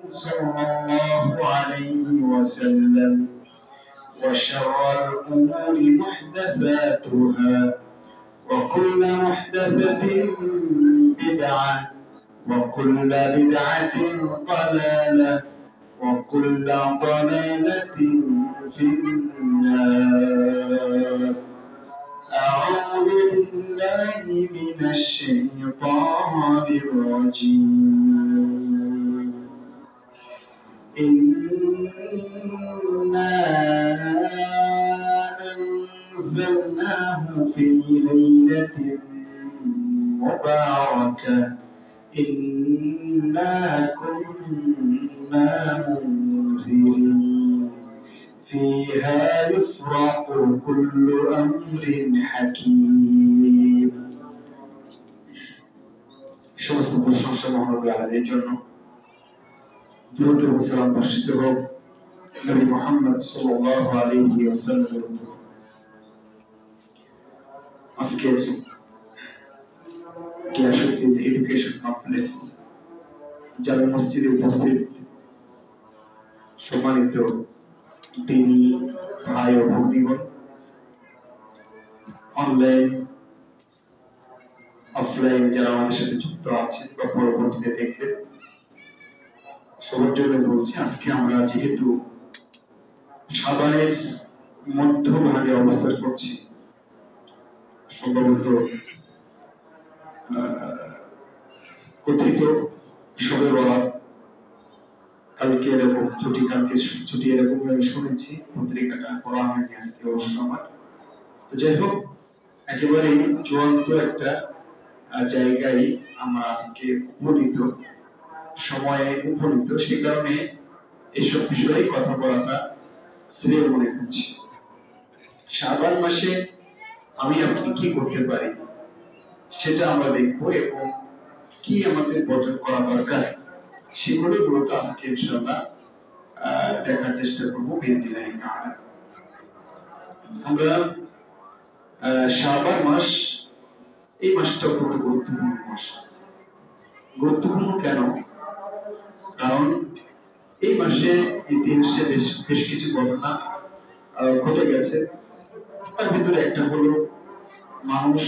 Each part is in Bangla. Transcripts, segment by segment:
صلى الله عليه وسلم وشر الأمور محدثاتها وكل محدثة بدعة وكل بدعة ضلالة وكل ضلالة في النار. أعوذ بالله من الشيطان الرجيم. إنا أنزلناه في ليلة مباركة إنا كنا منذرين فيها يفرق كل أمر حكيم. সমস্ত প্রশংসা মহান আল্লাহর জন্য। দ্রুত সালাম বর্ষিত হোক নবী মুহাম্মদ সাল্লাল্লাহু আলাইহি ওয়াসাল্লাম। আজকের গিয়াসউদ্দিন এডুকেশন কমপ্লেক্স জামে মসজিদে উপস্থিত সম্মানিত দিনী ভাই ও ভগ্নীগণ, অনলাইন অফলাইন যারা আমাদের সাথে যুক্ত আছেন বা পরবর্তীতে দেখবেন, সবার জন্য বলছি, আজকে আমরা যেহেতু শাবানের মধ্যভাগে অবস্থান করছি, সম্ভবত কথিত শবে বরাত, কালকে এরকম ছুটি, কালকে ছুটি এরকম আমি শুনেছি, পত্রিকাটা পড়া হয়নি আজকে অবশ্য আমার। তো যাই হোক, একেবারে চূড়ান্ত একটা জায়গায় আমরা আজকে উপনীত, সময়ে উপনীত, সে কারণে এইসব বিষয়ে কথা বলাটা শ্রেয় মনে করছি। শাবান মাসে আমি আপনি কি করতে পারি সেটা আমরা দেখবো এবং কি আমাদের বর্জন করা দরকার সেগুলো মূলত আজকে ইনশাআল্লাহ দেখার চেষ্টা করবো। আমরা শাবান মাস, এই মাসটা অত্যন্ত গুরুত্বপূর্ণ মাস। গুরুত্বপূর্ণ কেন? কারণ এই মাসে ইতিহাসে বেশ কিছু ঘটনা ঘটে গেছে। তার ভিতরে একটা হলো মানুষ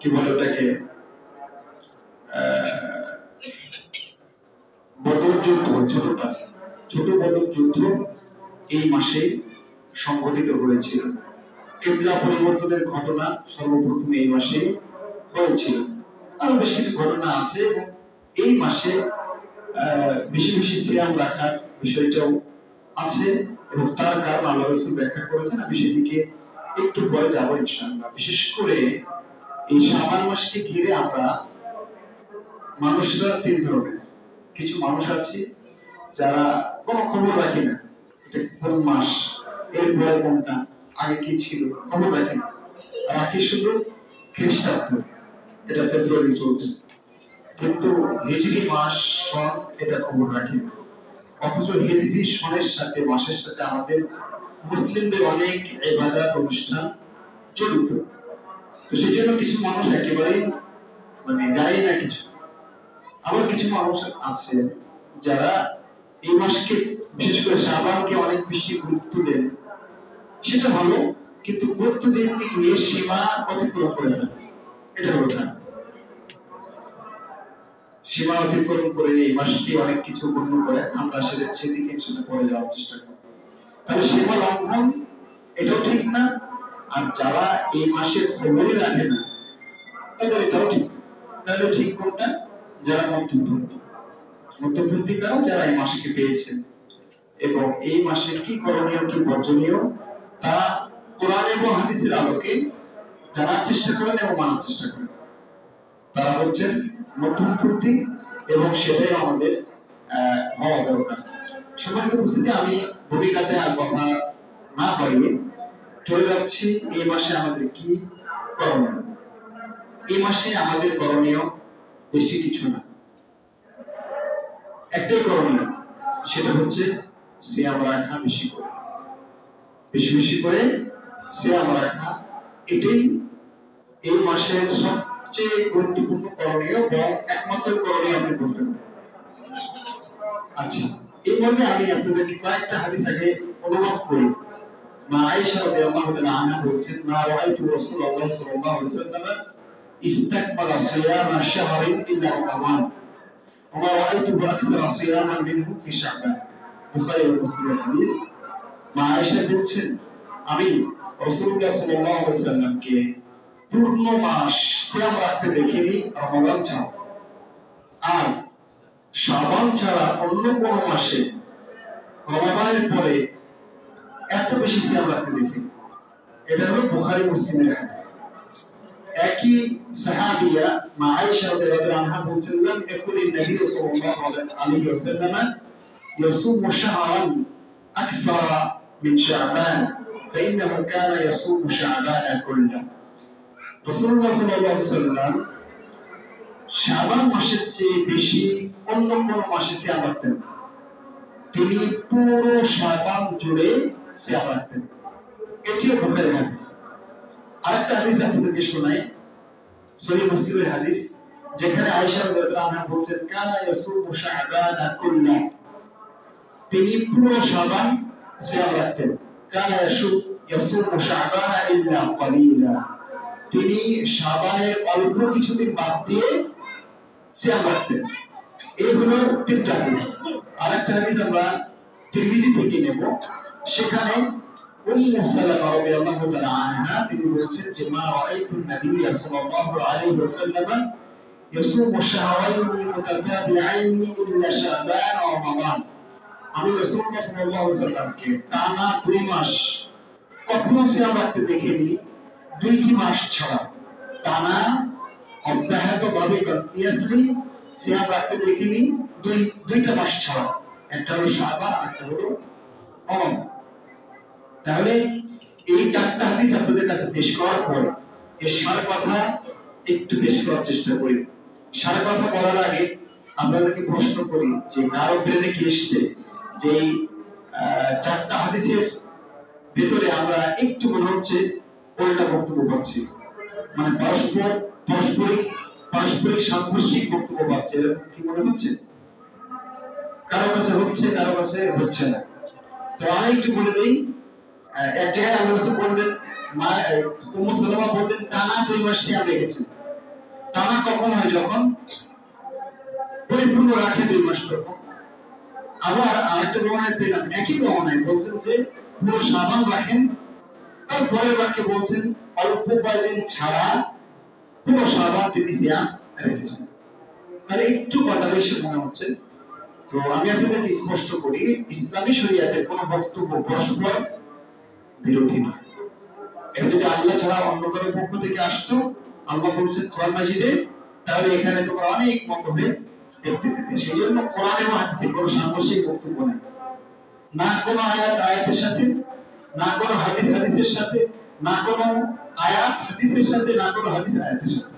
কি বলে ওটাকে বদর যুদ্ধ, ছোট বদর যুদ্ধ এই মাসে সংঘটিত হয়েছিল। কিবলা পরিবর্তনের ঘটনা সর্বপ্রথম এই মাসে হয়েছিল। আরো বেশ কিছু ঘটনা আছে এবং এই মাসে বেশি বেশি সিয়াম রাখার বিষয়টাও আছে এবং তার কারণ আল্লাহ রাসূল ব্যাখ্যা করেছেন। আমি সেদিকে একটু পরে যাবো ইনশাআল্লাহ। বিশেষ করে এই শাবান মাসকে ঘিরে আমরা মানুষরা তিন ধরনের। কিছু মানুষ আছে যারা কোনো খবর রাখে না, এটা কোন মাস, এরপরে কোনটা, আগে কি ছিল, খবর রাখে না, রাখে শুধু খ্রিস্টাব্দ, এটা ফেব্রুয়ারি চলছে, কিন্তু হিজরি মাস সন এটা খবর রাখে না। অথচ হিজরি সনের সাথে, মাসের সাথে আমাদের মুসলিমদের অনেক ইবাদত অনুষ্ঠান জড়িত। তো সেই জন্য কিছু মানুষ একেবারেই জানে না কিছু। আবার কিছু মানুষ আছে যারা এই মাসকে, বিশেষ করে শাবানকে অনেক বেশি গুরুত্ব দেন। সেটা ভালো, কিন্তু গুরুত্ব দিতে গিয়ে সীমা অতিক্রম করে না, এটা হলো না। সীমা অতিক্রম করে এই মাসকে অনেক কিছু গণ্য করে, আমরা সেদিকে পরে যাওয়ার চেষ্টা করি। তাহলে সীমা লঙ্ঘন এটাও ঠিক না, আর যারা এই মাসের খবরই রাখে না তাদের এটাও ঠিক। তাহলে ঠিক কোনটা? যারা মধ্যপন্থী কারা, যারা এই মাসকে পেয়েছেন এবং এই মাসে কি করণীয় কি বর্জনীয় তা কোরআন এবং হাদিসের আলোকে জানার চেষ্টা করেন এবং মানার চেষ্টা করেন, তারা হচ্ছেন মধ্যপন্থী এবং সেটাই আমাদের হওয়া দরকার। সম্মানিত উপস্থিতি, আমি ভূমিকাতে আর কথা না বাড়িয়ে চলে যাচ্ছি এই মাসে আমাদের কি করণীয়। এই মাসে আমাদের করণীয় বেশি কিছু না, একটাই করণীয়, সেটা হচ্ছে সিয়াম রাখা, বেশি বেশি করে সিয়াম রাখা। এটাই এই মাসের সবচেয়ে গুরুত্বপূর্ণ করণীয় এবং একমাত্র করণীয় আপনি বলতে পারেন। আচ্ছা, এই মর্মে আমি আপনাদেরকে কয়েকটা হাদিস আগে অনুবাদ করি। মা আয়েশা রাদিয়াল্লাহু তাআলা আনহা বলছেন, মা রাআইতু রাসূলুল্লাহ সাল্লাল্লাহু আলাইহি ওয়াসাল্লাম ইস্তাকমালা সিয়ামা শাহরিন ইল্লা রমাদান ওয়া মা রাআইতুহু আকসারা সিয়ামান মিনহু ফি শাবান। বুখারী ও মুসলিমের হাদিস। মা আয়েশা বলছেন, আমি রাসূলুল্লাহ সাল্লাল্লাহু আলাইহি ওয়াসাল্লামকে পূর্ণ মাস সিয়াম রাখতে দেখিনি রমাদান ছাড়া, আর শাবান ছাড়া অন্য কোন মাসে রমাদানের পরে এত বেশি সিয়াম রাখতে দেখি। এটা হলো বুখারী মুসলিমের হাদিস। একই সাহাবিয়া মা আয়েশা রাদিয়াল্লাহু আনহা বলছেন, লাম ইয়াকুলিন নবী সাল্লাল্লাহু আলাইহি ওয়াসাল্লাম ইয়াসুমু শাহরান আকসারা মিন শাবান فإنه كان يصوم شعبان كله। রাসূলুল্লাহ সাল্লাল্লাহু আলাইহি ওয়াসাল্লাম শাবান মাসের চেয়ে বেশি অন্য কোন মাসে সিয়াম রাখতেন। তিনি পুরো শাবান জুড়ে সিয়াম রাখতেন। এটিও বুখারীর হাদিস। আরেকটা হাদিস আপনাদেরকে শোনাই, সহিহ মুসলিমের হাদিস, যেখানে আয়েশা রাদিয়াল্লাহু আনহা বলছেন, কানা ইয়াসুমু শাবান কুল্লাহ, তিনি পুরো শাবান সিয়াম রাখতেন। কানা ইয়াসুমু শাবান ইল্লা ক্বালিলা, তিনি শাবানের অল্প কিছুদিন বাদ দিয়ে সিয়াম রাখতেন। এই হলো তিনটা হাদিস। আরেকটা হাদিস আমরা তিরমিজি থেকে নেব, সেখানে উম্মু সালামা রাদিয়াল্লাহু তাআলা আনহা তিনি বলছেন যে, মা রাআইতু নবী সাল্লাল্লাহু আলাইহি ওয়াসাল্লাম ইয়াসুমু শাহরাইন মুতাতাবিআইন ইল্লা শাবান ওয়া রমাদান। আমি রাসূলুল্লাহ সাল্লাল্লাহু আলাইহি ওয়াসাল্লামকে টানা 2 মাস কখনো সিয়াম রাখতে দেখিনি, 2টি মাস ছাড়া টানা অব্যাহতভাবে কন্টিনিউয়াসলি সিয়াম রাখতে দেখিনি, দুইটা মাস ছাড়া, একটা হলো শাবান, একটা হলো রমাদান। তাহলে এই চারটা হাদিস আপনাদের কাছে পেশ করার পর এর সার কথা একটু পেশ করার চেষ্টা করি। সার কথা বলার আগে আপনাদেরকে প্রশ্ন করি যে কারো ব্রেনে কি এসছে যে এই চারটা হাদিসের ভিতরে আমরা একটু মনে হচ্ছে উল্টা বক্তব্য পাচ্ছি, মানে পারস্পরিক সাংঘর্ষিক বক্তব্য পাচ্ছে, এরকম কি মনে হচ্ছে? কারো কাছে হচ্ছে, কারো কাছে হচ্ছে না। তো আমি একটু বলে দিই, এক জায়গায় আল্লাহ রাসূল বললেন, মা উম্মু সালামা বললেন টানা 2 মাস সিয়াম রেখেছেন। টানা কখন হয়? যখন পরিপূর্ণ রাখে 2 মাস তখন। আবার আরেকটা বর্ণনায় পেলাম, একই বর্ণনায় বলছেন যে পুরো শাবান রাখেন, তারপরে বাক্যে বলছেন অল্প কয়েকদিন ছাড়া পুরো শাবান তিনি সিয়াম রেখেছেন। তাহলে একটু কথা বেশি মনে হচ্ছে। তো আমি আপনাদেরকে স্পষ্ট করি, ইসলামী শরীয়তের কোন বক্তব্য পরস্পর বিরোধী নয়। এটা যদি আল্লাহ ছাড়া অন্য কারো পক্ষ থেকে আসতো, আল্লাহ বলছেন কোরআন মাজিদে, তাহলে এখানে তোমরা অনেক মতভেদ দেখতে পেতে। সেই জন্য কোরআনে এবং হাদিসে কোনো সাংঘর্ষিক বক্তব্য নেই, না কোনো আয়াত আয়াতের সাথে, না কোনো হাদিস হাদিসের সাথে, না কোনো আয়াত হাদিসের সাথে, না কোনো হাদিস আয়াতের সাথে,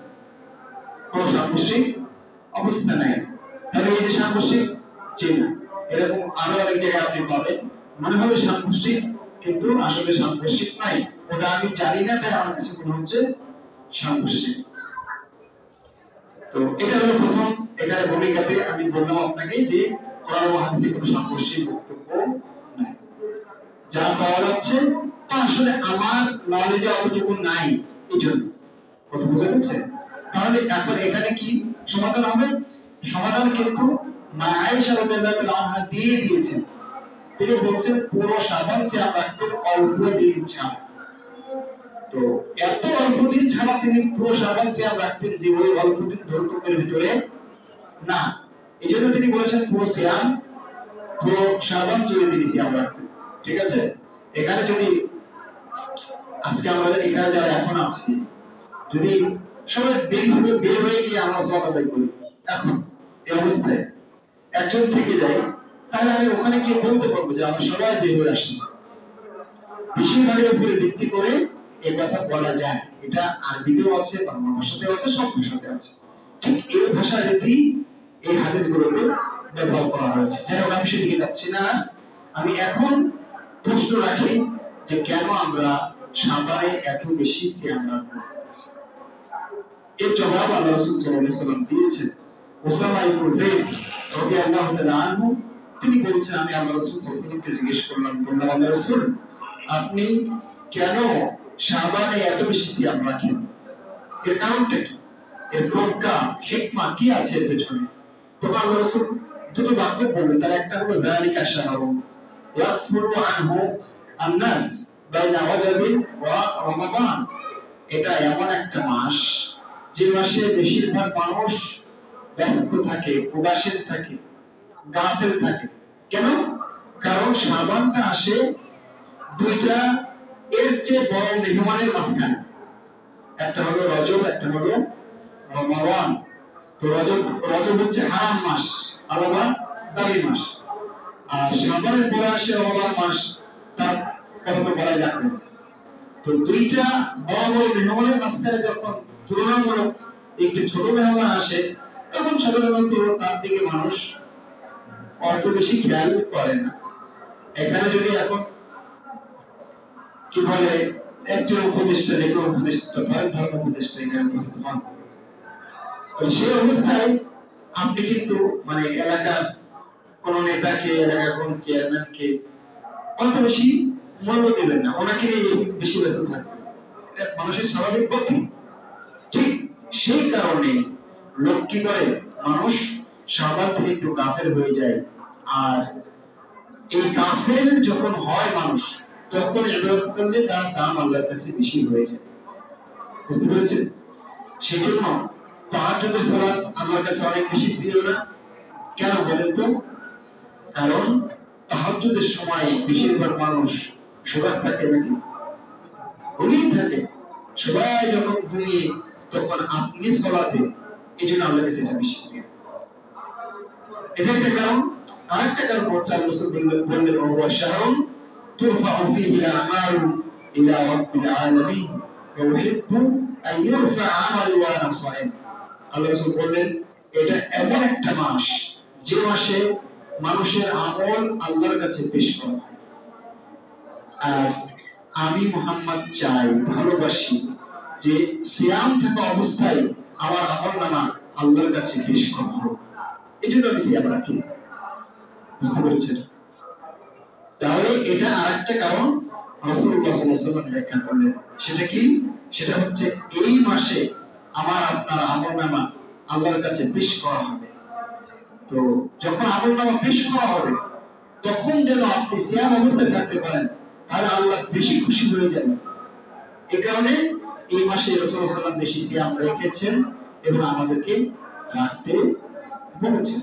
কোনো সাংঘর্ষিক অবস্থা নাই। তাহলে এই যে সাংঘর্ষিক চিহ্ন, এরকম আরো অনেক জায়গায় আপনি পাবেন, মনে হবে সাংঘর্ষিক, কিন্তু আসলে সাংঘর্ষিক নাই, ওটা আমি জানি না, তাই আমার কাছে মনে হচ্ছে সাংঘর্ষিক। তো এটা হলো প্রথম এখানে ভূমিকাতে আমি বললাম আপনাকে যে কোরআন ও হাদিসে কোনো সাংঘর্ষিক বক্তব্য নাই। যা পাওয়া যাচ্ছে তা আসলে আমার নলেজে অতটুকু নাই, এই জন্য। কথা বোঝা গেছে? তাহলে এখন এখানে কি সমাধান হবে? সমাধান কিন্তু মা আয়েশা রাদিয়াল্লাহু আনহা দিয়ে দিয়েছেন। তিনি বলছেন পুরো শাবান সিয়াম রাখতেন অল্প দিন ছাড়া। তো এত অল্প দিন ছাড়া তিনি পুরো শাবান সিয়াম রাখতেন যে ওই অল্প দিন ধর্মের ভিতরে না। এই জন্য তিনি বলেছেন পুরো শাবান জুড়ে তিনি সিয়াম রাখতেন। ঠিক আছে? এখানে যদি আজকে আমাদের এখানে যারা এখন আছি, যদি সবাই বের হয়ে গিয়ে আমরা সওয়াব আদায় করি, এখন এই অবস্থায় একজন থেকে যায়, তাহলে আমি ওখানে গিয়ে বলতে পারবো যে আমরা সবাই বের হয়ে আসছি। বেশিরভাগের উপরে ভিত্তি করে এই কথা বলা যায়। এটা আরবিতেও আছে, বাংলা ভাষাতেও আছে, সব ভাষাতে আছে। ঠিক এই ভাষা রীতি এই হাদিসগুলোতে ব্যবহার করা হয়েছে। যাই হোক, আমি সেদিকে যাচ্ছি না। আমি এখন প্রশ্ন রাখি যে কেন আমরা শাবানে এত বেশি সিয়াম রাখবো? এর জবাব আল্লাহ রাসূল সাল্লাল্লাহু আলাইহি ওয়াসাল্লাম দিয়েছেন। উসামা ইবনে যায়েদ রাদিয়াল্লাহু তাআলা আনহু তিনি বলছেন, আমি আল্লাহ রাসূল সাল্লাল্লাহু আলাইহি ওয়াসাল্লামকে জিজ্ঞেস করলাম, বললাম, আল্লাহ রাসূল, আপনি কেন শাবানে এত বেশি সিয়াম রাখেন? এর কারণটা কি? এর প্রজ্ঞা, হিকমা কি আছে এর পেছনে? তখন আল্লাহ রাসূল দুটো বাক্য বললেন। তার একটা হলো যালিকা শাহরুন ইয়াগফিরু আনহু আন-নাস বাইনা রাজাবিন ওয়া রমাদান। এটা এমন একটা মাস যে মাসে বেশিরভাগ মানুষ ব্যস্ত থাকে, উদাসীন থাকে, গাফেল থাকে। কেন? কারণ শাবানটা আসে দুইটা এর চেয়ে বড় মেহমানের মাঝখানে। একটা হলো রজব, একটা হলো রমাদান। তো রজব হচ্ছে হারাম মাস, আলাদা দাবি মাস। আর শাবানের পরে আসে রমাদান মাস, তার কথা তো বলাই লাগবে। তো দুইটা বড় বড় মেহমানের মাঝখানে যখন তুলনামূলক একটি ছোট মেহমান আসে, তখন সাধারণত তার দিকে মানুষ অত বেশি খেয়াল করে না। এখানে যদি এখন কি বলে একজন উপদেষ্টা, যে কোনো উপদেষ্টা, ধর্ম উপদেষ্টা এখানে উপস্থিত হন, সেই অবস্থায় আপনি কিন্তু মানে এলাকার কোন নেতাকে, এলাকার কোন চেয়ারম্যানকে অত বেশি মূল্য দেবেন না, ওনাকে নিয়ে বেশি ব্যস্ত থাকবেন। এটা মানুষের স্বাভাবিক গতি। ঠিক সেই কারণে লোক কি করে, মানুষ শাবান থেকে একটু গাফেল হয়ে যায়। আর এই গাফেল যখন হয় মানুষ, তখন ইবাদত করলে তার দাম আল্লাহর কাছে বেশি হয়ে যায়। বুঝতে পেরেছেন? সেজন্য তাহাজ্জুদের সালাত আল্লাহর কাছে অনেক বেশি প্রিয় না। কেন বলেন তো? কারণ তাহাজ্জুদের সময় বেশিরভাগ মানুষ সজাগ থাকে নাকি? ঘুমিয়ে থাকে। সবাই যখন ঘুমিয়ে, তখন আপনি সালাতে, এই জন্য আল্লাহর কাছে এটা বেশি প্রিয়। এটা একটা কারণ। আরেকটা কারণ হচ্ছে আল্লাহ বললেন, ওয়া শাহরুন তুরফাউ ফীহি আ'মালু ইলা রাব্বিল আলামিন ওয়া ইউহিব্বু আন ইউরফা আমালু ওয়া আনা সাইম। আল্লাহ রাসূল বললেন, এটা এমন একটা মাস যে মাসে মানুষের আমল আল্লাহর কাছে পেশ করা হয়। আর আমি মুহাম্মদ চাই, ভালোবাসি যে সিয়াম থাকা অবস্থায় আমার আমলনামা আল্লাহর কাছে পেশ করা হোক। এই জন্য আমি সিয়াম রাখি। বুঝতে পেরেছেন? তাহলে এটা আরেকটা কারণ রাসূলুল্লাহ সাল্লাল্লাহু আলাইহি ওয়াসাল্লাম ব্যাখ্যা করলেন। সেটা কি? সেটা হচ্ছে এই মাসে আমার আপনার আমলনামা আল্লাহর কাছে পেশ করা হবে। তো যখন আমলনামা পেশ করা হবে, তখন যেন আপনি সিয়াম অবস্থায় থাকতে পারেন, তাহলে আল্লাহ বেশি খুশি হয়ে যাবেন। এই কারণে এই মাসে রাসূলুল্লাহ সাল্লাল্লাহু আলাইহি ওয়াসাল্লাম বেশি সিয়াম রেখেছেন এবং আমাদেরকে রাখতে বলেছেন।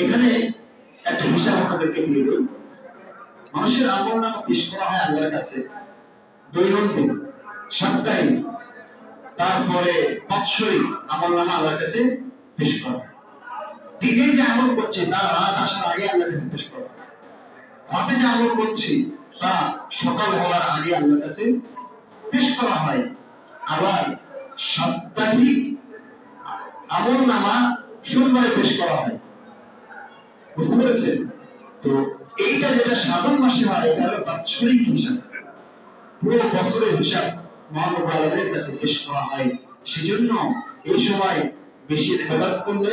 এখানে একটা হিসাব আপনাদেরকে দিয়ে দিই। মানুষের আমলনামা পেশ করা হয় আল্লাহর কাছে দৈনন্দিন, সাপ্তাহিক, তারপরে বাৎসরিক আমলনামা আল্লাহর কাছে পেশ করা হয়। দিনে যে আমল করছি তার রাত আসার আগে আল্লাহর কাছে পেশ করা হয়। রাতে যে আমল করছি তা সকাল হওয়ার আগে আল্লাহর কাছে পেশ করা হয়। আবার সাপ্তাহিক আমলনামা সোমবারে পেশ করা হয়। বুঝতে পেরেছেন? তো এইটা যেটা শাবান মাসে হয়, এটা হলো বাৎসরিক হিসাব, পুরো বছরের হিসাব মহান আল্লাহর কাছে পেশ করা হয়। সেজন্য এই সময় বেশি ইবাদত করলে,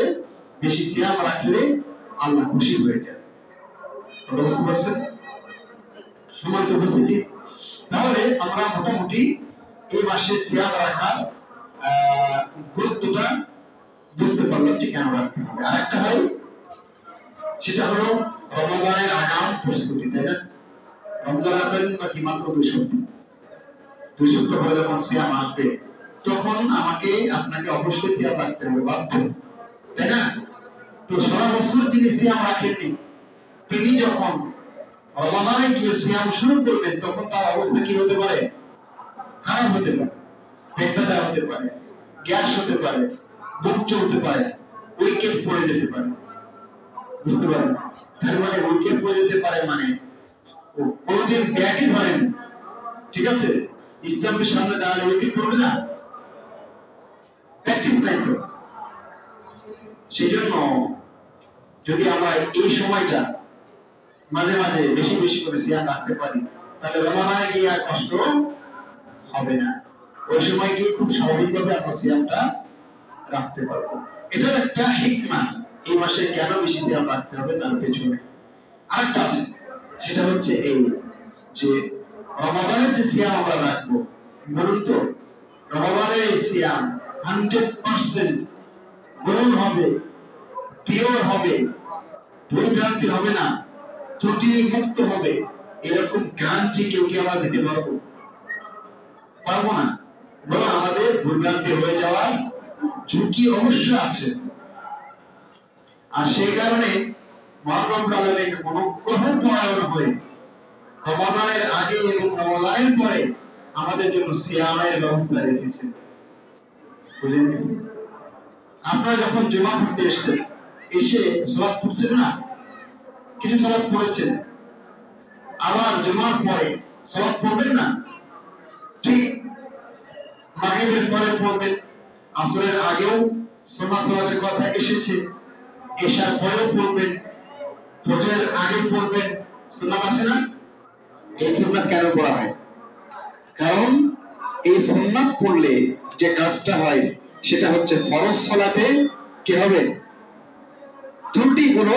বেশি সিয়াম রাখলে আল্লাহ খুশি হয়ে যায়। বুঝতে পারছেন? সম্মানিত উপস্থিতি, তাহলে আমরা মোটামুটি এই মাসে সিয়াম রাখার গুরুত্বটা বুঝতে পারলাম যে কেন রাখতে হবে। আরেকটা হয়, সেটা হলো রমাদানের আগাম প্রস্তুতি, তাই না? রমজান আসবেন বাকি মাত্র 2 সপ্তাহ। 2 সপ্তাহ পরে যখন সিয়াম আসবে, তখন আমাকে আপনাকে অবশ্যই সিয়াম রাখতে হবে, বাধ্য, তাই না? তো সারা বছর যিনি সিয়াম রাখেননি, তিনি যখন রমাদানে গিয়ে সিয়াম শুরু করবেন, তখন তার অবস্থা কি হতে পারে? খারাপ হতে পারে, পেট ব্যথা হতে পারে, গ্যাস হতে পারে, বুক চলতে পারে, উইকেট পড়ে যেতে পারে। বুঝতে পারেন? তার মানে উইকেট পড়ে যেতে পারে মানে কোনদিন ব্যাটই ধরেনি, ঠিক আছে? ইসলামের সামনে দাঁড়ালে উইকেট পড়বে না, প্র্যাকটিস নাই তো। সেই জন্য যদি আমরা এই সময়টা মাঝে মাঝে বেশি বেশি করে সিয়াম রাখতে পারি, তাহলে রমাদানে গিয়ে আর কষ্ট হবে না। ওই সময় গিয়ে খুব স্বাভাবিকভাবে আমরা সিয়ামটা রাখতে পারবো। এটা একটা হিকমা। এই মাসে কেন বেশি সিয়াম রাখতে হবে তার পেছনে আরেকটা আছে, সেটা হচ্ছে এই যে রমাদানের যে সিয়াম আমরা রাখবো, বলুন তো রমাদানের এই সিয়াম 100% গ্রহণ হবে, পিওর হবে, ভুলভ্রান্তি হবে না, ত্রুটি মুক্ত হবে, এরকম গ্যারান্টি কেউ কি আমরা দিতে পারবো? পারবো না। বরং আমাদের ভুলভ্রান্তি হয়ে যাওয়ার ঝুঁকি অবশ্যই আছে। আর সেই কারণে মহান রব্বুল আলামিন অনুগ্রহ পরায়ণ হয়ে রমাদানের আগে এবং রমাদানের পরে আমাদের জন্য সিয়ামের ব্যবস্থা রেখেছেন। বুঝলেন? আপনারা যখন জুমা পড়তে এসেছেন, এসে সালাত পড়ছেন না, কিছু সালাত পড়েছেন, আবার জুমার পরে সালাত পড়বেন না, ঠিক মাগরিবের পরে পড়বেন, আসরের আগেও সুন্নাত সালাতের কথা এসেছে, এশার পরেও পড়বেন, ফজরের আগে পড়বেন, সুন্নাত আছে না? এই সুন্নাত কেন পড়া হয়? কারণ এই সুন্নাত পড়লে যে কাজটা হয় সেটা হচ্ছে ফরজ সালাতে কি হবে, ত্রুটিগুলো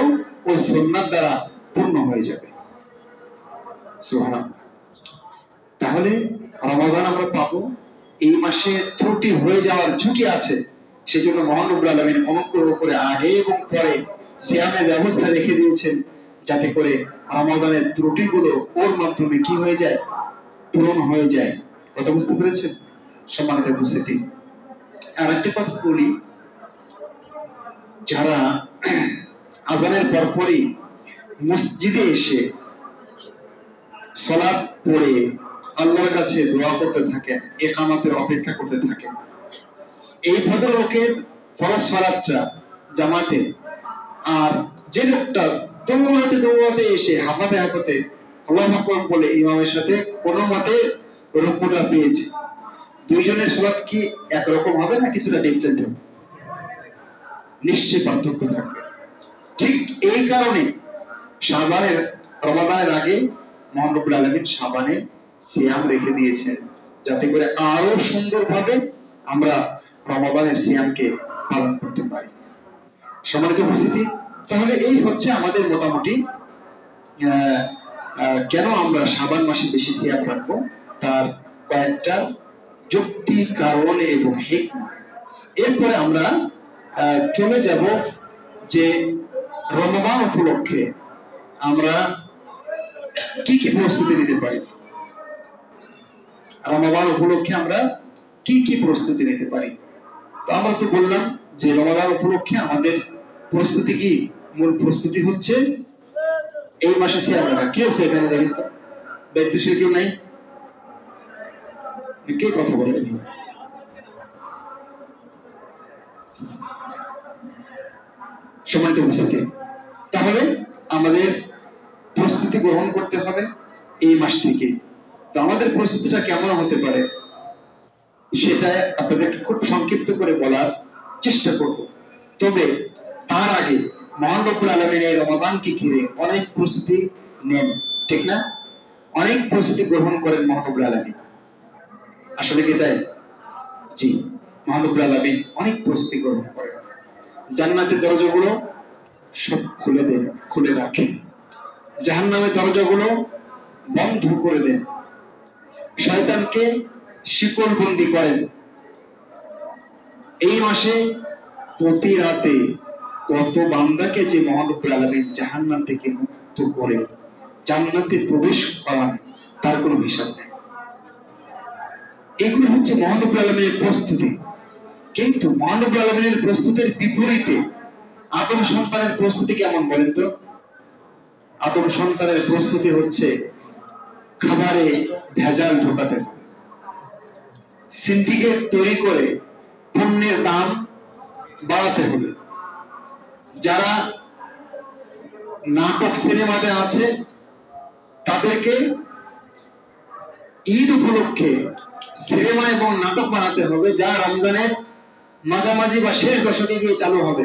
ওই সুন্নাত দ্বারা পূর্ণ হয়ে যাবে। সুবহানাল্লাহ। তাহলে রমাদান আমরা পাবো, এই মাসে ত্রুটি হয়ে যাওয়ার ঝুঁকি আছে, সেজন্য মহান রব্বুল আলামিন অনুগ্রহ করে আগে এবং পরে সিয়ামের ব্যবস্থা রেখে দিয়েছেন, যাতে করে রমাদানের ত্রুটিগুলো ওর মাধ্যমে কি হয়ে যায়, পূরণ হয়ে যায়। কথা বুঝতে পেরেছেন সম্মানিত উপস্থিতি? আর একটা কথা বলি, যারা আজানের পরপরই মসজিদে এসে সালাত পড়ে আল্লাহর কাছে দোয়া করতে থাকেন, ইকামতের অপেক্ষা করতে থাকেন, এই ভদ্রলোকের ফরজ সালাতটা জামাতে, আর যে লোকটা দৌড়াতে এসে হাঁপাতে আল্লাহু আকবার বলে ইমামের সাথে কোনো মতে রুকুটা পেয়েছে, দুইজনের সালাত কি একরকম হবে না কিছুটা ডিফারেন্ট হবে? নিশ্চয়ই পার্থক্য থাকবে। ঠিক এই কারণে শাবানের রমাদানের আগে মহান রব্বুল আলামিন শাবানে সিয়াম রেখে দিয়েছেন, যাতে করে আরো সুন্দরভাবে আমরা রমাদানের সিয়ামকে পালন করতে পারি। সম্মানিত উপস্থিতি, তাহলে এই হচ্ছে আমাদের মোটামুটি কেন আমরা শাবান মাসে বেশি সিয়াম রাখবো তার কয়েকটা যুক্তি, কারণ এবং হিকমা। এরপরে আমরা চলে যাব যে রমজান উপলক্ষে আমরা কি কি প্রস্তুতি নিতে পারি। রমজান উপলক্ষে আমরা কি কি প্রস্তুতি নিতে পারি? তো আমরা তো বললাম যে রমজান উপলক্ষে আমাদের প্রস্তুতি কি, মূল প্রস্তুতি হচ্ছে এই মাসে সিয়াম রাখা। কে আছে এখানে দেখেন তো? দায়িত্বশীল কেউ নাই? কে কথা বলেন? সম্মানিত উপস্থিতি, তাহলে আমাদের প্রস্তুতি গ্রহণ করতে হবে এই মাস থেকে। তো আমাদের প্রস্তুতিটা কেমন হতে পারে সেটা আপনাদেরকে খুব সংক্ষিপ্ত করে বলার চেষ্টা করব। তবে তার আগে মহান রব্বুল আলামিন এই রমাদানকে ঘিরে অনেক প্রস্তুতি নেন, ঠিক না? অনেক প্রস্তুতি গ্রহণ করেন মহান রব্বুল আলামিন। আসলে কি তাই? জি, মহান রব্বুল আলামিন অনেক প্রস্তুতি গ্রহণ করেন। জান্নাতের দরজাগুলো সব খুলে রাখেন, জাহান্নামের দরজাগুলো বন্ধ করে দেন, শয়তানকে শিকলবন্দি করেন। এই মাসে প্রতি রাতে কত বান্দাকে যে মহান রব্বুল আলামিন জাহান্নাম থেকে মুক্ত করে জান্নাতে প্রবেশ করান তার কোনো হিসাব নেই। এগুলো হচ্ছে মহান রব্বুল আলামিনের প্রস্তুতি। কিন্তু মহান রব্বুল আলামিনের প্রস্তুতির বিপরীতে আদম সন্তানের প্রস্তুতি কেমন বলেন তো? আদম সন্তানের প্রস্তুতি হচ্ছে খাবারে ভেজাল ঢোকাতে হবে, সিন্ডিকেট তৈরি করে পণ্যের দাম বাড়াতে হবে। যারা নাটক সিনেমাতে আছে তাদেরকে ঈদ উপলক্ষে সিনেমা এবং নাটক বানাতে হবে, যা রমজানের মাঝামাঝি বা শেষ দশকে গিয়ে চালু হবে।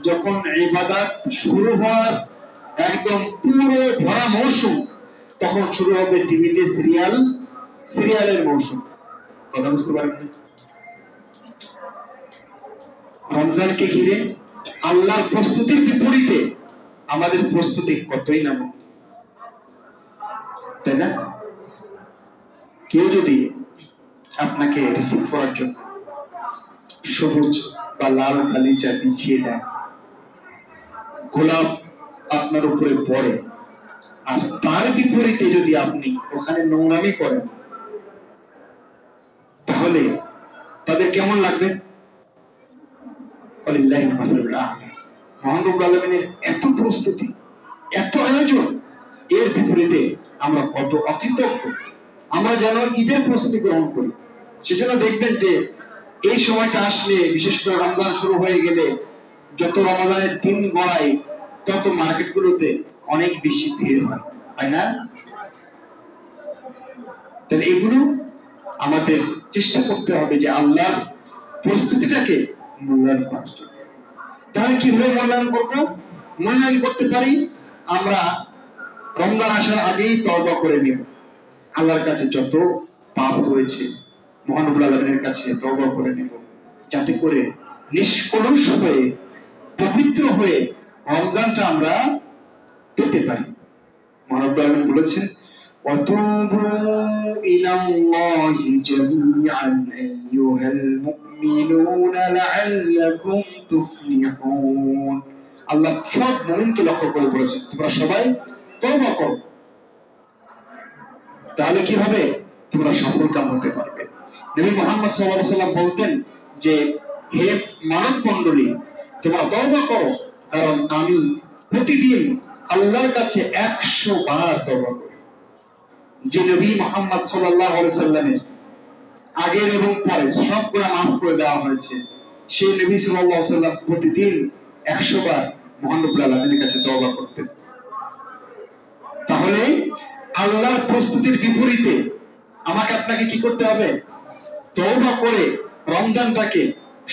যখন ইবাদত শুরু হওয়ার একদম পুরো ভরা মৌসুম, তখন শুরু হবে টিভিতে সিরিয়ালের মৌসুম। কথা বুঝতে পারেন? রমজানকে ঘিরে আল্লাহর প্রস্তুতির বিপরীতে আমাদের প্রস্তুতি কতই না মন্দ, তাই না? কেউ যদি আপনাকে রিসিভ করার জন্য সবুজ বা লাল গালিচা বিছিয়ে দেয়, গোলাপ আপনার উপরে পড়ে, আর তার বিপরীতে যদি আপনি ওখানে নোংরামি করেন, তাহলে তাদের কেমন লাগবে? মহান রব্বুল আলামিনের এত প্রস্তুতি, এত আয়োজন, এর বিপরীতে আমরা কত অকৃতজ্ঞ। আমরা যেন ঈদের প্রস্তুতি গ্রহণ করি। সেজন্য দেখবেন যে এই সময়টা আসলে, বিশেষ করে রমজান শুরু হয়ে গেলে, যত রমজানের দিন গড়ায় তত মার্কেটগুলোতে অনেক বেশি ভিড় হয়, তাই না? তাহলে এগুলো আমাদের চেষ্টা করতে হবে যে আল্লাহর প্রস্তুতিটাকে মূল্যায়ন করার জন্য। তাহলে কিভাবে মূল্যায়ন করবো? মূল্যায়ন করতে পারি আমরা রমজান আসার আগেই তওবা করে নেব। আল্লাহর কাছে যত পাপ হয়েছে মহান রব্বুল আলামিনের কাছে তওবা করে নেব, যাতে করে নিষ্কলুষ হয়ে, পবিত্র হয়ে রমজানটা আমরা পেতে পারি। মহান রব্বুল আলামিন বলেছেন, وَتُوبُوا إِلَى اللَّهِ جَمِيعًا أَيُّهَا الْمُؤْمِنُونَ لَعَلَّكُمْ تُفْلِحُونَ। আল্লাহ সব মুমিনকে লক্ষ্য করে বলেছেন, তোমরা সবাই তওবা করো, তাহলে কি হবে? তোমরা সফলকাম হতে পারবে। নবী মুহাম্মদ সাল্লাল্লাহু আলাইহি ওয়াসাল্লাম বলতেন যে, হে মানব মণ্ডলী, তোমরা তওবা করো, কারণ আমি প্রতিদিন আল্লাহর কাছে 100 বার তওবা করি। যে নবী মুহাম্মদ সাল্লাল্লাহু আলাইহি ওয়াসাল্লামের আগের এবং পরে সব গুনাহ মাফ করে দেওয়া হয়েছে, সেই নবী সাল্লাল্লাহু আলাইহি ওয়াসাল্লাম প্রতিদিন 100 বার মহান রব্বুল আলামিনের কাছে তওবা করতেন। তাহলে আল্লাহর প্রস্তুতির বিপরীতে আমাকে আপনাকে কি করতে হবে? তওবা করে রমজানটাকে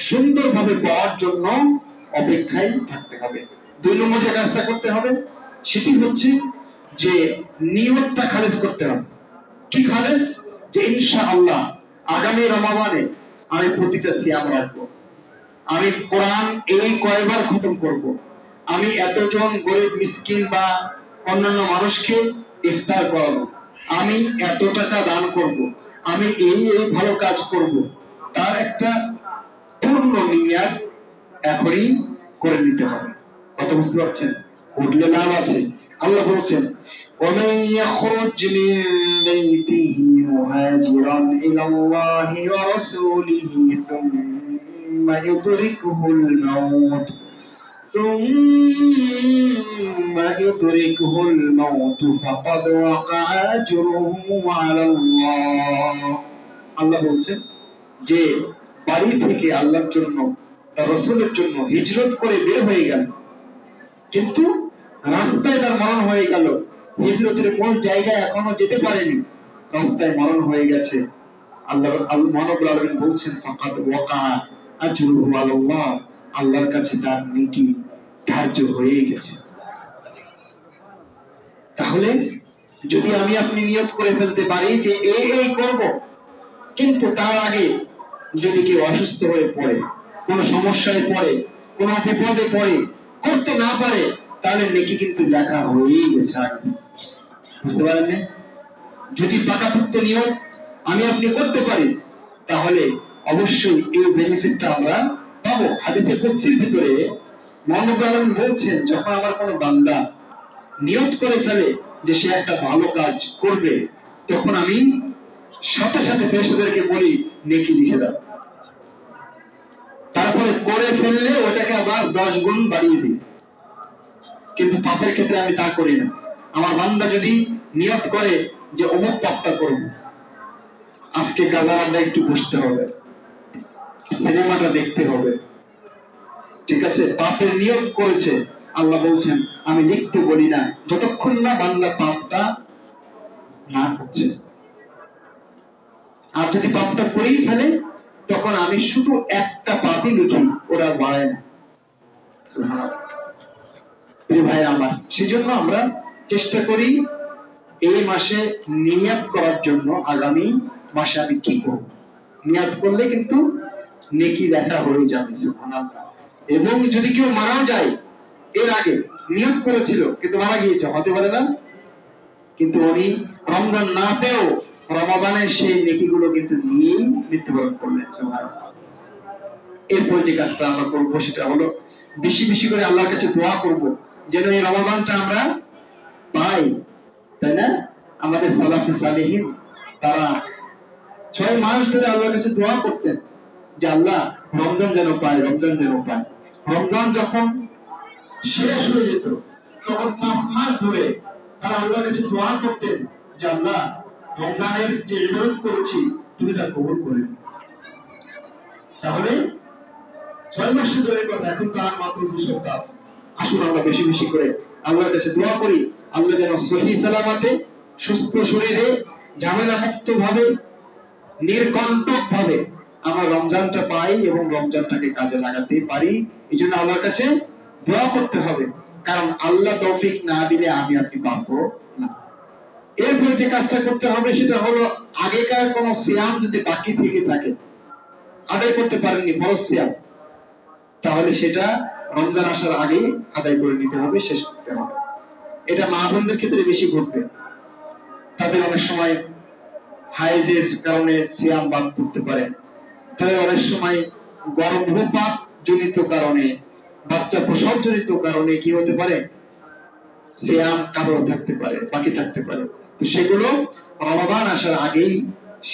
সুন্দরভাবে পাওয়ার জন্য অপেক্ষায় থাকতে হবে। 2 নম্বর যে কাজটা করতে হবে সেটি হচ্ছে যে নিয়তটা খালেস করতে হবে। কি খালেস? যে ইনশাআল্লাহ আগামী রমাদানে আমি প্রতিটা সিয়াম রাখবো, আমি কোরআন এই কয়বার খতম করব, আমি এতজন গরিব মিসকিন বা অন্যান্য মানুষকে ইফতার করাবো, আমি এত টাকা দান করব, আমি এই ভালো কাজ করব, তার একটা পূর্ণ নিয়াত এখনই করে নিতে হবে। কথা বুঝতে পারছেন? করলে লাভ আছে। আল্লাহ বলছেন, ومن يخرج من بيته مهاجرا إلى الله ورسوله ثم يدركه الموت فقد وقع أجره على الله। আল্লাহ বলছেন যে বাড়ি থেকে আল্লাহর জন্য, তার রাসূলের জন্য হিজরত করে বের হয়ে গেল, কিন্তু রাস্তায় তার মরণ হয়ে গেল, হিজরতের মূল জায়গায় এখনো যেতে পারেনি, রাস্তায় মরণ হয়ে গেছে। মহান রব্বুল আলামিন বলছেন, ফাকাদ ওয়াকা আজরুহু আলাল্লাহ, আল্লাহর কাছে তার নেকি ধার্য হয়ে গেছে। তাহলে যদি আমি আপনি নিয়ত করে ফেলতে পারি যে এই করব, কিন্তু তার আগে যদি কেউ অসুস্থ হয়ে পড়ে, কোন সমস্যায় পড়ে, কোন বিপদে পড়ে, করতে না পারে, তাহলে নেকি কিন্তু লেখা হয়েই গেছে আগে। বুঝতে পারেন? যদি পাকাপোক্ত নিয়ত আমি আপনি করতে পারি, তাহলে অবশ্যই এই বেনিফিটটা আমরা পাবো। হাদিসে কুদসির ভিতরে মহান রব্বুল আলামিন বলছেন, যখন আমার কোনো বান্দা নিয়ত করে ফেলে যে সে একটা ভালো কাজ করবে, তখন আমি সাথে সাথে ফেরেশতাদেরকে বলি নেকি লিখে দাও। তারপরে করে ফেললে ওটাকে আবার 10 গুণ বাড়িয়ে দিই। কিন্তু পাপের ক্ষেত্রে আমি তা করি না। আমার বান্দা যদি নিয়ত করে যে অমুক পাপটা করব, আজকে গাজার আড্ডা একটু বসতে হবে, সিনেমাটা দেখতে হবে, ঠিক আছে, পাপের নিয়ত করেছে, আল্লাহ বলছেন আমি লিখতে বলি না যতক্ষণ না বান্দা পাপটা না করছে। আর যদি পাপটা করেই ফেলে, তখন আমি শুধু একটা পাপই লিখি, ওরা বাড়ায় না। ভাই আমার, সেজন্য আমরা চেষ্টা করি এই মাসে নিয়াত করার জন্য, আগামী মাসে আমি কি করব। নিয়াত করলে কিন্তু নেকি লেখা হয়ে যাবে। সুবহানাল্লাহ। এবং যদি কেউ মারাও যায় এর আগে নিয়ত করেছিল কিন্তু মারা গিয়েছে, হতে পারে না, কিন্তু উনি রমজান না পেয়েও রমাদানের সেই নেকিগুলো কিন্তু নিয়েই মৃত্যুবরণ করলেন। সুবহানাল্লাহ। এরপরে যে কাজটা আমরা করবো সেটা হলো বেশি বেশি করে আল্লাহর কাছে দোয়া করব যেন এই রমাদানটা আমরা পাই, তাই না? আমাদের সালাফে সালেহিন তারা 6 মাস ধরে আল্লাহর কাছে দোয়া করতেন যে আল্লাহ রমজান যেন পায়, রমজান যেন পায়। রমজান যখন শেষ হয়ে যেত তখন 5 মাস ধরে তারা আল্লাহর কাছে দোয়া করতেন যে আল্লাহ রমজানের যে ইবাদত করেছি তুমি তা কবুল করে নিও। তাহলে 6 মাস ধরে কথা, এখন তো আর মাত্র 2 সপ্তাহ আছে। আসুন আমরা বেশি বেশি করে আল্লাহর কাছে দোয়া করি আল্লাহ যেন সহি সালামতে সুস্থ শরীরে ঝামেলা মুক্ত ভাবে নির্কণ্টক ভাবে আমরা রমজানটা পাই এবং রমজানটাকে কাজে লাগাতে পারি। এই জন্য আল্লাহর কাছে দোয়া করতে হবে, কারণ আল্লাহ তৌফিক না দিলে আমি আপনি পাবো না। এরপর যে কাজটা করতে হবে সেটা হলো আগেকার কোন সিয়াম যদি বাকি থেকে থাকে, আদায় করতে পারেননি ফরজ সিয়াম, তাহলে সেটা রমজান আসার আগেই আদায় করে নিতে হবে, শেষ করতে হবে। এটা মা বোনদের ক্ষেত্রে বেশি ঘটবে, তাদের অনেক সময় হাইজের কারণে সিয়াম বাদ করতে পারে, তাদের অনেক সময় গর্ভপাত জনিত কারণে, বাচ্চা প্রসব জনিত কারণে কি হতে পারে, সিয়াম কাজা থাকতে পারে, বাকি থাকতে পারে। তো সেগুলো রমাদান আসার আগেই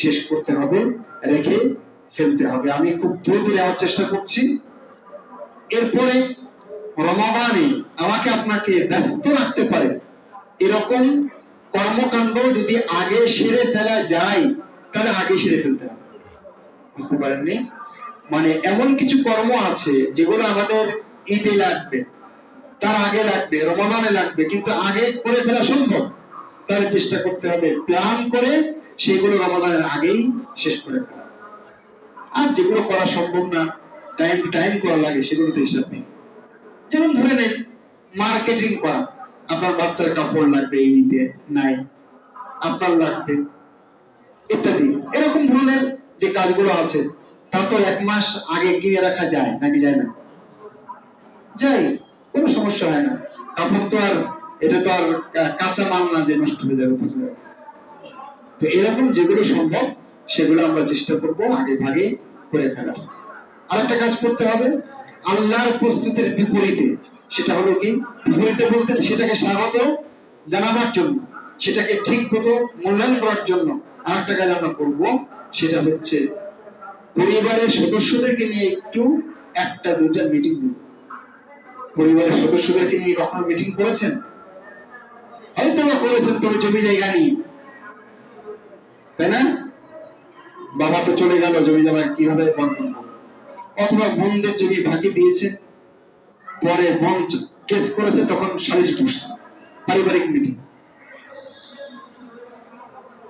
শেষ করতে হবে, রেখে ফেলতে হবে। আমি খুব দ্রুত নেওয়ার চেষ্টা করছি। এরপরে রমাদানে আমাকে আপনাকে ব্যস্ত রাখতে পারে এরকম কর্মকাণ্ড যদি আগে সেরে ফেলা যায় তাহলে আগে সেরে ফেলতে হবে। বুঝতে পারেননি? মানে এমন কিছু কর্ম আছে যেগুলো আমাদের ঈদে লাগবে, তার আগে লাগবে, রমাদানে লাগবে, কিন্তু আগে করে ফেলা সম্ভব, তার চেষ্টা করতে হবে প্ল্যান করে সেগুলো রমাদানের আগেই শেষ করে ফেলা। আর যেগুলো করা সম্ভব না, টাইম টু টাইম করা লাগে, সেগুলোতে হিসাব নেই। যেমন ধরে নেন মার্কেটিং করা, আপনার বাচ্চার কাপড় লাগবে এই ঈদে, নাই আপনার লাগবে ইত্যাদি, এরকম ধরনের যে কাজগুলো আছে তা তো 1 মাস আগে কিনে রাখা যায় নাকি যায় না? যায়, কোনো সমস্যা হয় না। কাপড় তো আর এটা তো আর কাঁচা মাল না যে নষ্ট হয়ে যাবে, পচে যাবে। তো এরকম যেগুলো সম্ভব সেগুলো আমরা চেষ্টা করব আগে ভাগে করে ফেলার। আরেকটা কাজ করতে হবে আল্লাহর প্রস্তুতির বিপরীতে, সেটা হলো কি, বিপরীতে বলতে সেটাকে স্বাগত জানাবার জন্য, সেটাকে ঠিক মতো মূল্যায়ন করার জন্য আরেকটা কাজ আমরা করব, সেটা হচ্ছে পরিবারের সদস্যদেরকে নিয়ে একটু 1-2টা মিটিং দিব। পরিবারের সদস্যদেরকে নিয়ে কখনো মিটিং করেছেন? হয়তো বা করেছেন, তবে জমি জায়গা নিয়ে, তাই না? বাবা তো চলে গেল, জমি জায়গা কিভাবে বন্টন করবে? অথবা বোনদের জমি ভাগে দিয়েছে, পরে বোন কেস করেছে, তখন সালিশ বসছে, পারিবারিক মিটিং।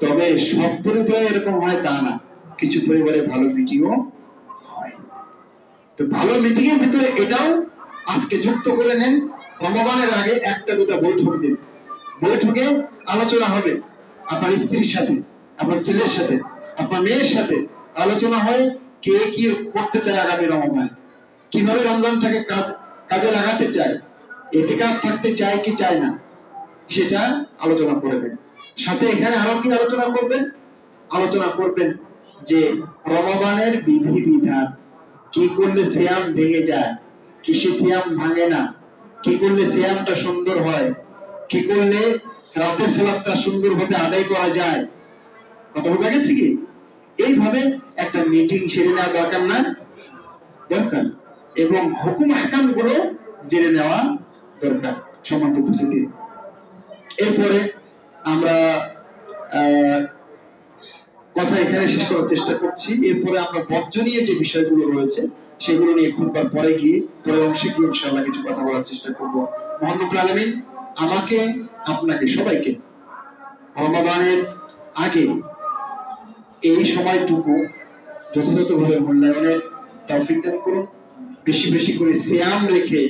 তবে সব পরিবারে এরকম হয় তা না, কিছু পরিবারে ভালো মিটিংও হয়। তো ভালো মিটিং এর ভিতরে এটাও আজকে যুক্ত করে নেন, রমাদানের আগে 1-2টা বৈঠক দিন। বৈঠকে আলোচনা হবে আপনার স্ত্রীর সাথে, আপনার ছেলের সাথে, আপনার মেয়ের সাথে আলোচনা হয় কে কি করতে চায় আগামী রমজানে, কিভাবে রমজানটাকে কাজে লাগাতে চায়, ইতিকাফ থাকতে চায় কি চায় না, সেটা আলোচনা করবেন। সাথে এখানে আরো কি আলোচনা করবেন? আলোচনা করবেন যে রমজানের বিধি বিধান, কি করলে সিয়াম ভেঙে যায়, কিসে সিয়াম ভাঙে না, কি করলে সিয়ামটা সুন্দর হয়, কি করলে রাতের সালাতটা সুন্দরভাবে আদায় করা যায়। কথা বোঝা গেছে কি? এইভাবে একটা মিটিং সেরে নেওয়া দরকার না? দরকার। এবং হুকুম আহকাম গুলো জেনে নেওয়া দরকার। সম্মানিত উপস্থিতি, এরপরে আমরা কথা এখানে শেষ করার চেষ্টা করছি। এরপরে আমরা বর্জনীয় যে বিষয়গুলো রয়েছে সেগুলো নিয়ে খুববার পরে গিয়ে, পরের অংশে গিয়ে ইনশাআল্লাহ কিছু কথা বলার চেষ্টা করব। মহান রব্বুল আলামিন আমাকে, আপনাকে, সবাইকে রমাদানের আগে এই সময়টুকু যথাযথভাবে মূল্যায়নের তৌফিক দান করুন। বেশি বেশি করে সিয়াম রেখে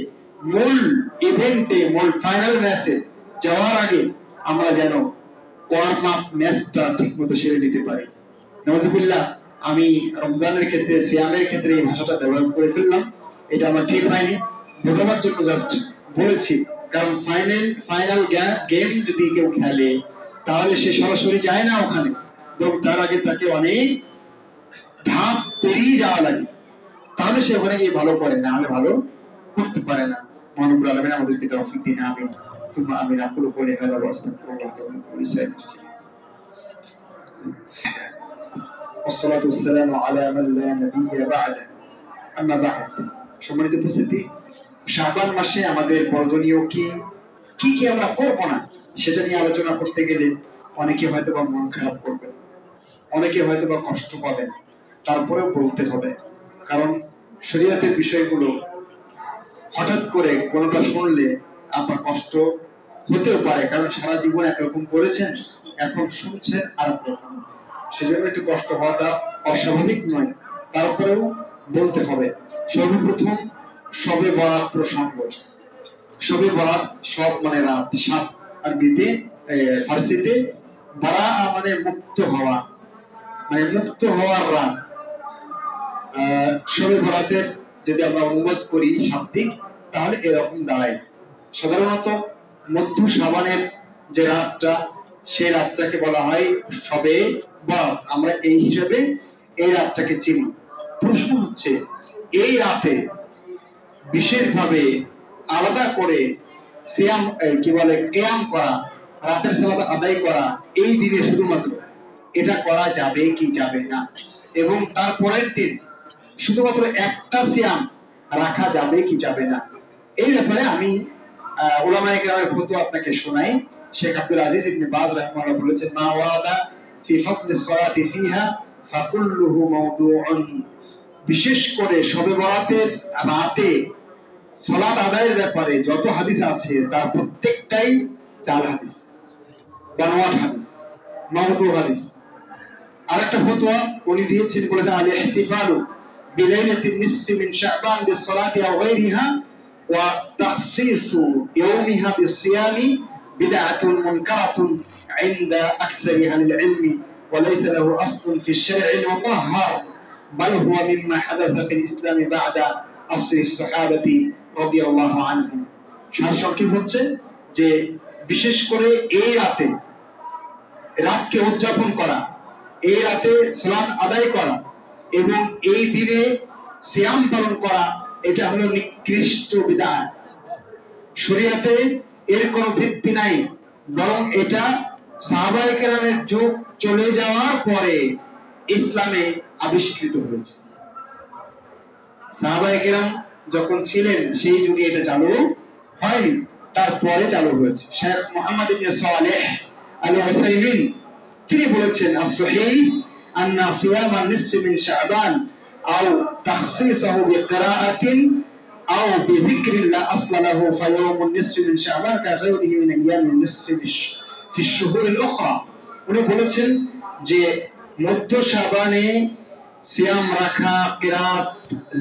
মূল ইভেন্টে, মূল ফাইনাল ম্যাচে যাওয়ার আগে আমরা যেন ওয়ার্ম আপ ম্যাচটা ঠিক মতো সেরে নিতে পারি। নাউজুবিল্লাহ, আমি রমজানের ক্ষেত্রে, সিয়ামের ক্ষেত্রে এই ভাষাটা ব্যবহার করে ফেললাম। এটা আমার ঠিক হয়নি, বোঝানোর জন্য জাস্ট বলেছি। কারণ ফাইনাল গেম যদি কেউ খেলে তাহলে সে সরাসরি যায় না ওখানে, এবং তার আগে তাকে অনেক ধাপ পেরিয়ে যাওয়া লাগে, তাহলে সে ওখানে গিয়ে ভালো করে, না হলে ভালো করতে পারে না। মহানবুল আলামিন আমাদেরকে তৌফিক দিন, আমিন সুম্মা আমিন। আকুলু কওলি হাযা ওয়া আস্তাগফিরুল্লাহ লাকুম ওয়া লিসাইরিল মুসলিমিন। والصلاة والسلام على من لا نبي بعده أما بعد। সম্মানিত উপস্থিতি, শাবান মাসে আমাদের প্রয়োজনীয় কি কি কি আমরা করব না সেটা নিয়ে আলোচনা করতে গেলে অনেকে হয়তো বা মন খারাপ করবে, অনেকে হয়তো বা কষ্ট পাবেন, তারপরেও বলতে হবে। কারণ শরীয়তের বিষয়গুলো হঠাৎ করে কোনোটা শুনলে আপনার কষ্ট হতেও পারে, কারণ সারা জীবন একরকম করেছেন, এখন শুনছেন আর রকম, সেজন্য একটু কষ্ট হওয়াটা অস্বাভাবিক নয়, তারপরেও বলতে হবে। সর্বপ্রথম শবে বরাত প্রসঙ্গ। শবে বরাত, সব মানে রাত, সাত আরবিতে ফার্সিতে, বারা মানে মুক্ত হওয়া, মানে মুক্ত হওয়ার রাত। শবে বরাতের যদি আমরা অনুবাদ করি শাব্দিক, তাহলে এরকম দাঁড়ায়। সাধারণত মধ্য শাবানের যে রাতটা, সেই রাতটাকে বলা হয় শবে বরাত। আমরা এই হিসাবে এই রাতটাকে চিনি। প্রশ্ন হচ্ছে, এই রাতে বিশেষভাবে আলাদা করে সিয়াম কি বলে কিয়াম করা, রাতের সালাত আদায় করা এই দিনে শুধুমাত্র, এটা করা যাবে কি যাবে না? এবং তারপরের দিন শুধুমাত্র একটা সিয়াম রাখা যাবে কি যাবে না? এই ব্যাপারে আমি উলামায়ে কেরামের ফতোয়া আপনাকে শোনাই। শেখ আব্দুল আজিজ ইবনে বাজ রাহিমাহুল্লাহ বলেছেন, মা ওয়াদা ফি ফাদলি সলাতি ফিহা ফাকুল্লুহু মাওদুউন। বিশেষ করে শবে বরাতের রাতে সালাত আদায়ের ব্যাপারে যত হাদিস আছে তার প্রত্যেকটাই জাল হাদিস, বানোয়াট হাদিস, মাওদু হাদিস। আরেকটা ফতোয়া উনি দিয়েছেন, বলেছেন আল ইহতিফালু বিলাইলাতিন নিসফি মিন শাবান বিসসালাতি আও গায়রিহা ওয়া তাখসিসু ইয়াওমিহা বিসসিয়ামি বিদআতুন মুনকারাতুন ইনদা আকসারি আহলিল ইলমি ওয়া লাইসা লাহু আসলুন ফি আশ-শারঈ মুতাহহার বাল হুয়া মিম্মা হাদাথা ফিল ইসলামি বা'দা আসরি সাহাবাতি রাদিয়াল্লাহু আনহুম। সারসংক্ষেপ হচ্ছে যে বিশেষ করে এই রাতকে উদযাপন করা, এই রাতে সালাত আদায় করা এবং এই দিনে সিয়াম পালন করা, এটা হলো নিকৃষ্ট বিধান। শরীয়তে এর কোনো ভিত্তি নাই, বরং এটা সাহাবায়ে কেরামের যুগ চলে যাওয়ার পরে ইসলামে আবিষ্কৃত হয়েছে। সাহাবায়ে কেরাম যখন ছিলেন সেই যুগে এটা চালু হয়নি, তারপরে চালু হয়েছে। শেখ মুহাম্মদ ইবনে সালেহ আল উসাইমিন তিনি বলেছেন, as-sahih anna siyam an-nisf min sha'ban aw takhsisuhu bi qira'atin aw bi dhikrin la asla lahu fa yawm an-nisf min sha'ban ka ghayrihi min ayyam an-nisf fi ash-shuhur al-ukhra। উনি বলেছেন যে মধ্য শাবানে সিয়াম রাখা, কিরাত,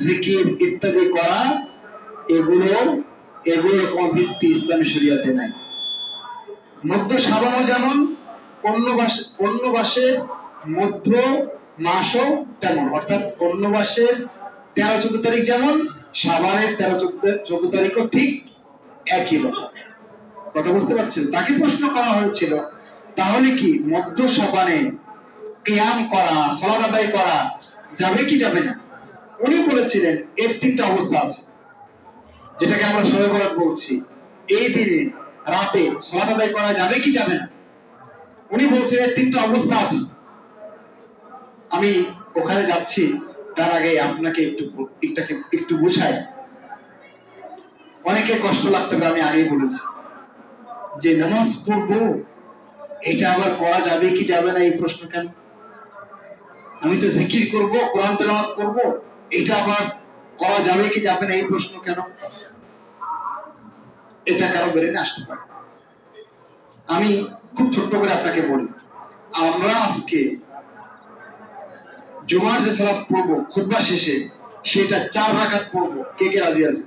জিকির ইত্যাদি করা, এগুলোর কোনো ভিত্তি ইসলামী শরীয়তে নাই। মধ্য শাবানও যেমন, অন্য মাসের মধ্য মাসও তেমন, অর্থাৎ অন্য মাসের 13-14 তারিখ যেমন, শাবানের 13-14 তারিখও ঠিক একই রকম। কথা বুঝতে পারছেন? তাকে প্রশ্ন করা হয়েছিল, তাহলে কি মধ্য শাবানে কিয়াম করা, সালাত আদায় করা যাবে কি যাবে না? উনি বলেছিলেন এর 3টা অবস্থা আছে, যেটাকে আমরা শবে বরাত বলছি। এই দিনে রাতে সালাত আদায় করা যাবে কি যাবে না? উনি বলছেন এর 3টা অবস্থা আছে। আমি ওখানে যাচ্ছি, তার আগে আপনাকে একটু বুঝাই। অনেকে কষ্ট লাগতে পারে, আমি আগেই বলেছি যে নামাজ পড়বো, এটা আবার করা যাবে কি যাবে না এই প্রশ্ন কেন? আমি তো জিকির করব, কোরআন তেলাওয়াত করব, এটা আবার করা যাবে কি যাবে না এই প্রশ্ন কেন? এটা কারো ব্রেনে আসতে পারে। আমি খুব ছোট্ট করে আপনাকে বলি, আমরা আজকে জুমার যে সালাত পড়বো খুতবা শেষে, সেটা 4 রাকাত পড়বো। কে কে রাজি আছে?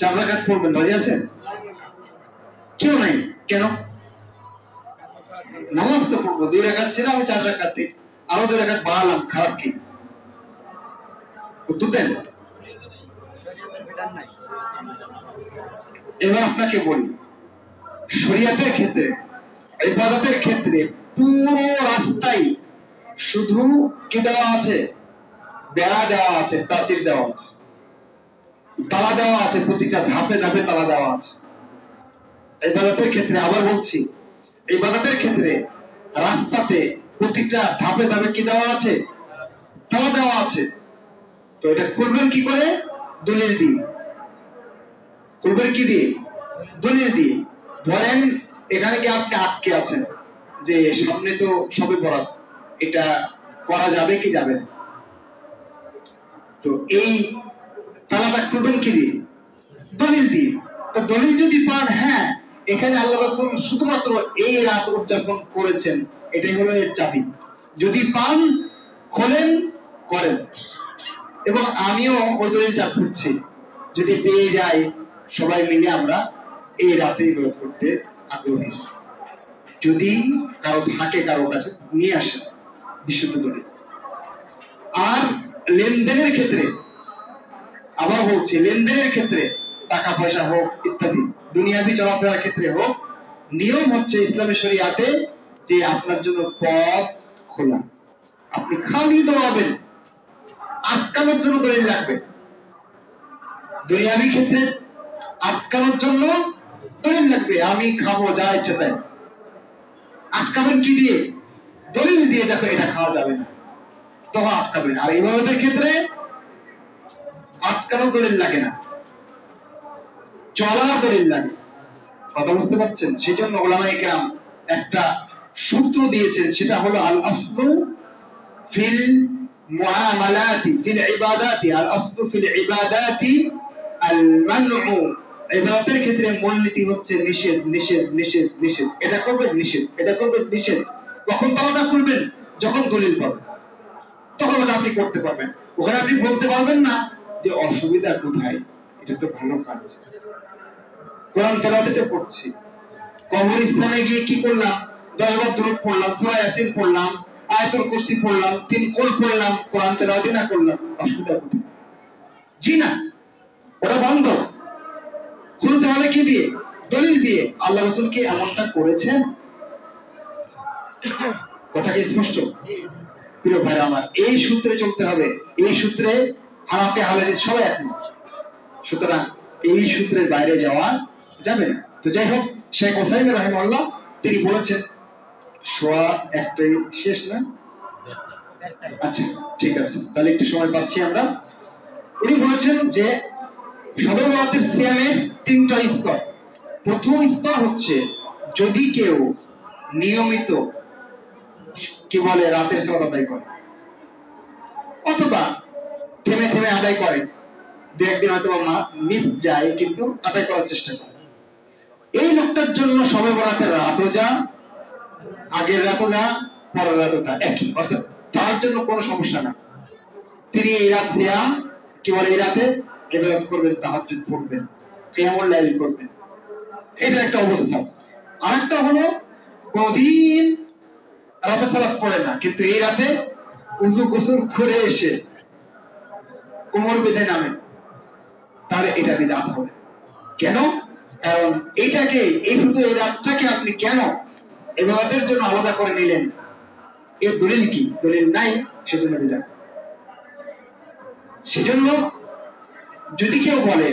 4 রাকাত পড়বেন, রাজি আছেন? কেউ নাই? কেন? নামাজ তো পড়বো, 2 রাকাত ছিল, আমি 4 রাকাতে আরো 2 রাকাত বাড়ালাম, খারাপ কি? উত্তর দেন। এবার আপনাকে বলি, শরীয়তের ক্ষেত্রে, ইবাদতের ক্ষেত্রে পুরো রাস্তায় শুধু কি দেওয়া আছে? বেড়া দেওয়া আছে, প্রাচীর দেওয়া আছে, তালা দেওয়া আছে, প্রতিটা ধাপে ধাপে তালা দেওয়া আছে। ইবাদতের ক্ষেত্রে আবার বলছি, ইবাদতের ক্ষেত্রে রাস্তাতে প্রতিটা ধাপে ধাপে কি দেওয়া আছে? তালা দেওয়া আছে। তো এটা করবেন কি করে? দলিল দিয়ে। করবেন কি দিয়ে? দলিল দিয়ে। ধরেন এখানে কি আপনি আটকে আছেন যে সামনে তো সবে বরাত, এটা করা যাবে কি যাবে না, তো এই তালাটা খুলবেন কি দিয়ে? দলিল দিয়ে। তো দলিল যদি পান, হ্যাঁ এখানে আল্লাহ রাসূল শুধুমাত্র এই রাত উদযাপন করেছেন, এটাই হলো এর চাবি, যদি পান খোলেন করেন। এবং আমিও ওই দলিলটা খুঁজছি, যদি পেয়ে যাই সবাই মিলে আমরা এই রাতে ইবাদত করতে আগ্রহী। যদি কারো থাকে কারো কাছে নিয়ে আসে বিশুদ্ধ দলিল। আর লেনদেনের ক্ষেত্রে আবার বলছি, লেনদেনের ক্ষেত্রে টাকা পয়সা হোক ইত্যাদি দুনিয়াবি চলাফেরার ক্ষেত্রে হোক, নিয়ম হচ্ছে ইসলামী শরীয়তে যে আপনার জন্য পথ খোলা, আপনি খালি দৌড়াবেন, আটকানোর জন্য দলিল লাগবে। দুনিয়াবি ক্ষেত্রে আটকানোর জন্য দলিল লাগবে, আমি খাবো যা ইচ্ছে তাই, আটকাবেন কি দিয়ে? দলিল দিয়ে, দেখো এটা খাওয়া যাবে না, তখন আটকাবেন। আর ইবাদতের ক্ষেত্রে আটকানোর দলিল লাগে না, চলার দলিল লাগে। কথা বুঝতে পারছেন? সেই জন্য উলামায়ে কেরাম একটা সূত্র দিয়েছেন, সেটা হলো আল আসলু ফিল মুআমালাতি ফিল ইবাদাতি, আল আসলু ফিল ইবাদাতি আল মানউ। ইবাদতের ক্ষেত্রে মূলনীতি হচ্ছে নিষেধ, নিষেধ, নিষেধ, নিষেধ। এটা করবেন নিষেধ, এটা করবেন নিষেধ। কখন তাওবা করবেন? যখন দলিল পাবেন, তখন ওটা আপনি করতে পারবেন। ওখানে আপনি বলতে পারবেন না যে অসুবিধা কোথায়, এটা তো ভালো কাজ। কোরআন তেলাওয়াতে পড়ছি, কবরস্থানে গিয়ে কি করলাম? 10 বার দরুদ পড়লাম, সূরা ইয়াসিন পড়লাম, আয়াতুল কুরসি পড়লাম, 3 কুল পড়লাম, কোরআন তেলাওয়াত না করলাম, অসুবিধা কোথায়? জি না, ওটা বন্ধ। খুলতে হবে কি দিয়ে? দলিল দিয়ে। আল্লাহ রাসূল কি এমনটা করেছেন? কথা কি স্পষ্ট? প্রিয় ভাইরা আমার, এই সূত্রে চলতে হবে, এই সূত্রে হানাফি আহলে হাদিস সবাই একমত। সুতরাং এই সূত্রের বাইরে যাওয়া যাবে না। তো যাই হোক, শেখ ওসাইমিন রাহিমাহুল্লাহ তিনি বলেছেন, সোয়া একটাই শেষ না? আচ্ছা ঠিক আছে, তাহলে একটু সময় পাচ্ছি আমরা। উনি বলেছেন যে শবে বরাতের সিয়ামের 3টা স্তর। প্রথম স্তর হচ্ছে যদি কেউ নিয়মিত কি বলে রাতের সালাত আদায় করে, অথবা থেমে থেমে আদায় করে, দু একদিন হয়তো মিস যায় কিন্তু আদায় করার চেষ্টা করে, এই লোকটার জন্য শবে বরাতের রাতও যা, আগের রাতও যা, পরের রাতও তা একই, অর্থাৎ তার জন্য কোনো সমস্যা না। তিনি এই রাত সিয়াম কি বলে, এই রাতে ইবাদত করবেন, তাহাজ্জুদ পড়বেন, কিয়ামুল লাইল করবেন, এটা একটা অবস্থা। আরেকটা হলো কোনদিন রাতে সালাত পড়ে না, কিন্তু এই রাতে উযু গোসল করে এসে কোমর বেঁধে নামে, তাহলে এটা বিদআত হবে। কেন? কারণ এইটাকে, এই শুধু এই রাতটাকে আপনি কেন ইবাদতের জন্য আলাদা করে নিলেন, এর দলিল কি? দলিল নাই, সেজন্য বিদআত। সেজন্য যদি কেউ বলে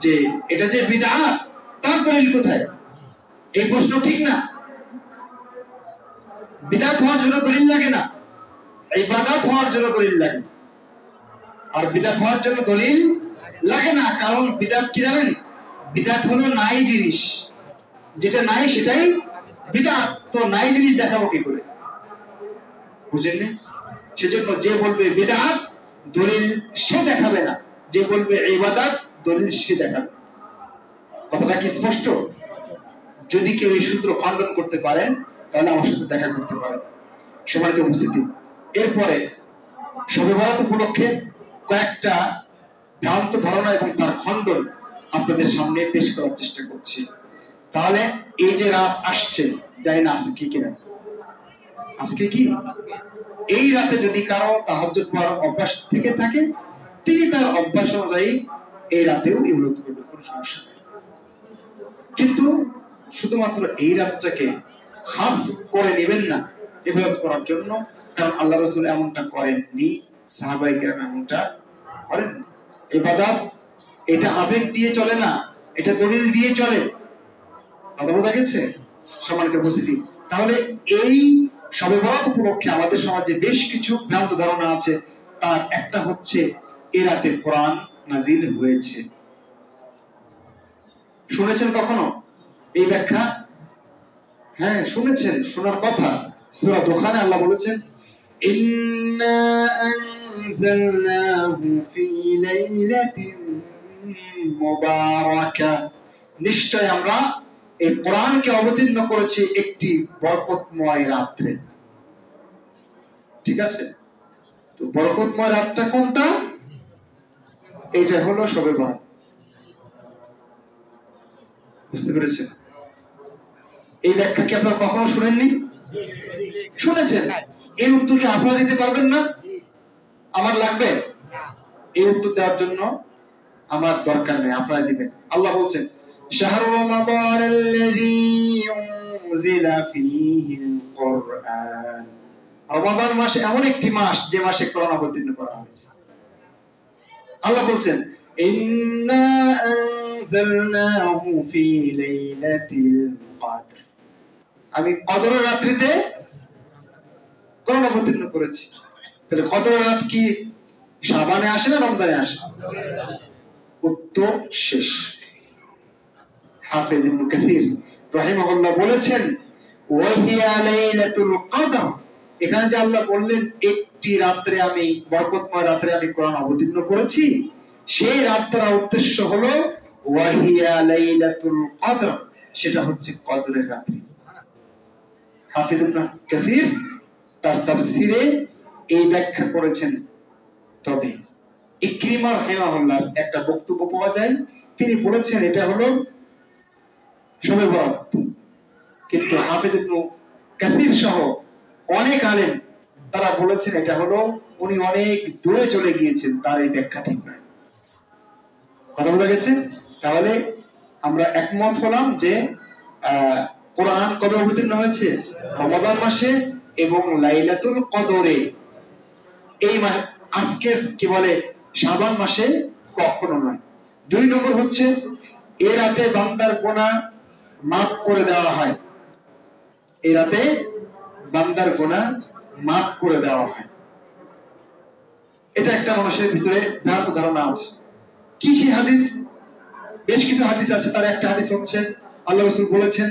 যে এটা যে বিদআত, তার দলিল কোথায়? এই প্রশ্ন ঠিক না। বিদআত হওয়ার জন্য দলিল লাগে না, ইবাদত হওয়ার জন্য দলিল লাগে। আর বিদআত হওয়ার জন্য দলিল লাগে না, কারণ বিদআত কি জানেন? বিদআত হলো নাই জিনিস, যেটা নাই সেটাই বিদআত। তো নাই জিনিস দেখাবো কি করে? বুঝেন না? সেজন্য যে বলবে বিদআত, দলিল সে দেখাবে না, যে বলবে ইবাদত, দলিল সে দেখাবে। কথাটা কি স্পষ্ট? যদি কেউ এই সূত্র খণ্ডন করতে পারেন, তাহলে আমার সাথে দেখা করতে পারেন। সম্মানিত উপস্থিতি, এরপরে শবে বরাত উপলক্ষে কয়েকটা ভ্রান্ত ধারণা এবং তার খণ্ডন আপনাদের সামনে পেশ করার চেষ্টা করছি। তাহলে এই যে রাত আসছে, জানি না আজকে কিনা, আজকে কি? এই রাতে যদি কারো তাহাজ্জুদ পড়ার অভ্যাস থেকে থাকে, তিনি তার অভ্যাস অনুযায়ী এই রাতেও ইবাদত করবেন, কোনো সমস্যা নেই। কিন্তু শুধুমাত্র এই রাতটাকে খাস করে নেবেন না ইবাদত করার জন্য, কারণ আল্লাহ রাসূল এমনটা করেননি, সাহাবায়ে কেরাম এমনটা করেননি। ইবাদত এটা আবেগ দিয়ে চলে না, এটা দলিল দিয়ে চলে। কথা বোঝা গেছে সম্মানিত উপস্থিতি? তাহলে এই শবে বরাত উপলক্ষে আমাদের সমাজে বেশ কিছু ভ্রান্ত ধারণা আছে। তার একটা হচ্ছে এই রাতে কোরআন নাজিল হয়েছে। শুনেছেন কখনো এই ব্যাখ্যা? হ্যাঁ শুনেছেন, শোনার কথা। সূরা দুখানে আল্লাহ বলেছেন, ইন্না আনজালনাহু ফি লাইলাতিন মুবারাকাহ, নিশ্চয় আমরা এই কোরআনকে অবতীর্ণ করেছি একটি বরকতময় রাত্রে। ঠিক আছে, তো বরকতময় রাতটা কোনটা? এটা হলো শবে বরাত। বুঝতে পেরেছেন? এই ব্যাখ্যা কি আপনারা কখনো শুনেননি? শুনেছেন? এই উত্তর কি আপনারা দিতে পারবেন না? আমার লাগবে? এই উত্তর দেওয়ার জন্য আমার দরকার নেই, আপনারা দিবেন। আল্লাহ বলছেন, শাহরু রমাদানাল্লাযী উনজিলা ফীহিল কুরআন, রমাদান মাস এমন একটি মাস যে মাসে কোরআন অবতীর্ণ করা হয়েছে। আল্লাহ বলছেন, ইন্না আনজালনাহু ফী লাইলাতিল কদর, আমি কদরের রাত্রিতে কোরআন অবতীর্ণ করেছি। তাহলে কদরের রাত কি শাবানে আসে না রমজানে আসে? উত্তর শেষ। হাফেজ ইবনে কাসির রাহিমাহুল্লাহ বলেছেন, ওয়াহিয়া লাইলাতুল কদর, এখানে যে আল্লাহ বললেন একটি রাত্রে আমি, বরকতময় রাত্রে আমি কোরআন অবতীর্ণ করেছি, সেই রাতটার উদ্দেশ্য হলো ওয়াহিয়া লাইলাতুল কদর, সেটা হচ্ছে কদরের রাত্রি। হাফেজ ইবনে কাসির তার তাফসিরে এই ব্যাখ্যা করেছেন। তবে ইকরিমা রাহিমাহুল্লাহ একটা বক্তব্য পাওয়া যায়, তিনি বলেছেন এটা হলো শবে বরাত। কিন্তু হাফেজ ইবনে কাসির সহ অনেক আলেম তারা বলেছেন এটা হলো, উনি অনেক দূরে চলে গিয়েছেন, তার এই ব্যাখ্যা ঠিক নয়। কথা বোঝা গেছে? তাহলে আমরা একমত হলাম যে কোরআন কবে অবতীর্ণ হয়েছে? রমাদান মাসে এবং লাইলাতুল কদরে। এই আজকের কি বলে শাবান মাসে কখনো নয়। 2 নম্বর হচ্ছে এই রাতে বান্দার গুনাহ মাফ করে দেওয়া হয়। এই রাতে বান্দার গুনাহ মাফ করে দেওয়া হয়। এটা একটা মানুষের ভিতরে ভ্রান্ত ধারণা আছে। কি সেই হাদিস? বেশ কিছু হাদিস আছে, তার একটা হাদিস হচ্ছে আল্লাহ রাসূল বলেছেন,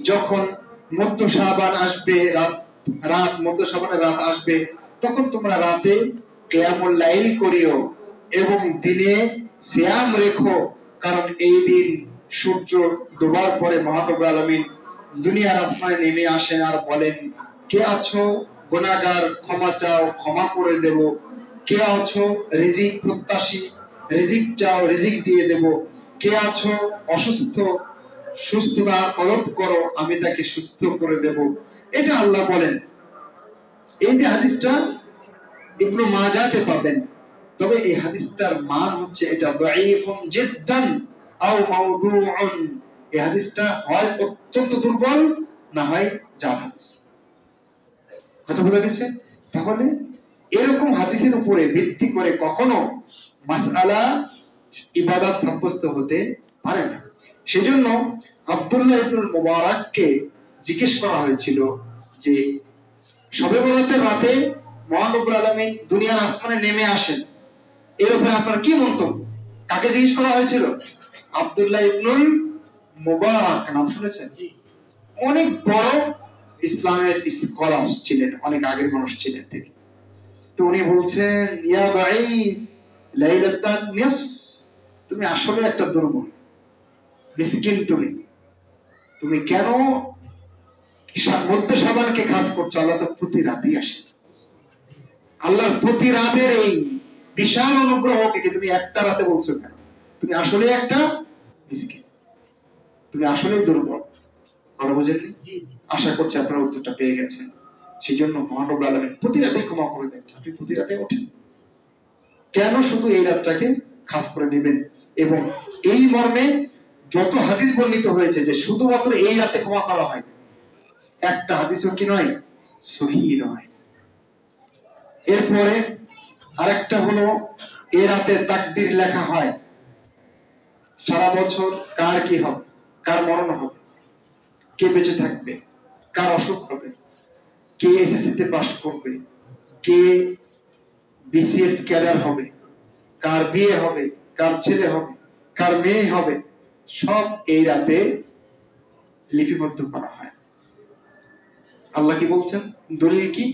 যখন মধ্য শাবান আসবে, রাত মধ্য শাবানের রাত আসবে, তখন তোমরা রাতে কিয়ামুল লাইল করিও এবং দিনে সিয়াম রেখো, কারণ এই দিন সূর্য ডোবার পরে মহান রব্বুল আলামিন দুনিয়ার আসমানে নেমে আসেন আর বলেন, কে আছো গুনাহগার, ক্ষমা চাও, ক্ষমা করে দেব। কে আছো রিজিক প্রত্যাশী, রিজিক চাও, রিজিক দিয়ে দেব। কে আছো অসুস্থ, সুস্থতা তলব করো, আমি তাকে সুস্থ করে দেব। এটা আল্লাহ বলেন। এই যে হাদিসটা ইবনে মাজাহতে পাবেন, তবে এই হাদিসটার মান হচ্ছে এটা দাঈফুন জিদ্দান আও মাওদুউন। এই হাদিসটা হয় অত্যন্ত দুর্বল, না হয় জাল হাদিস। কথা বোঝা গেছে? তাহলে এরকম হাদিসের উপরে ভিত্তি করে কখনো মাসআলা ইবাদত সাব্যস্ত হতে পারে না। সেজন্য আব্দুল্লাহ ইবনুল মুবারাককে জিজ্ঞেস করা হয়েছিল যে শবে বরাতের রাতে মহান রব্বুল আলামিন দুনিয়ার আসমানে নেমে আসেন, এর উপরে আপনার কি মন্তব্য? কাকে জিজ্ঞেস করা হয়েছিল? আব্দুল্লাহ ইবনুল মুবারাক, নাম শুনেছেন? অনেক বড় ইসলামের স্কলার ছিলেন, অনেক আগের মানুষ ছিলেন তিনি। তো উনি বলছেন, ইয়া ভাই লাইলাতুন নিস, তুমি আসলে একটা দুর্বল মিসকিন, তুমি কেন মধ্য শাবানকে খাস করছো? আল্লাহ তো প্রতি রাতেই আসে। আল্লাহর প্রতি রাতের এই বিশাল অনুগ্রহকে তুমি একটা রাতে বলছো কেন? তুমি আসলে একটা মিসকিন, তুমি আসলেই দুর্বল। কথা বুঝেননি? আশা করছি আপনারা উত্তরটা পেয়ে গেছেন। সেই জন্য মহান রব্বুল আলামিন প্রতি রাতে ক্ষমা করে দেন। আপনি প্রতি রাতে ওঠেন, কেন শুধু এই রাতটাকে খাস করে নেবেন, এবং এই মর্মে যত হাদিস বর্ণিত হয়েছে যে শুধুমাত্র এই রাতে ক্ষমা করা হয়, একটা হাদিসও কি নয়, সহিহ নয়। এরপরে আরেকটা হলো এই রাতে তাকদীর লেখা হয়, সারা বছর কার কি হবে, কার মরণ হবে, কে বেঁচে থাকবে, কার অসুখ হবে, কে এসএসসি তে পাস করবে, কে বিসিএস ক্যাডার হবে, কার বিয়ে হবে, কার ছেলে হবে, কার মেয়ে হবে, সব এই রাতে লিপিবদ্ধ করা হয়। আল্লাহ কি বলছেন, দলিল কি,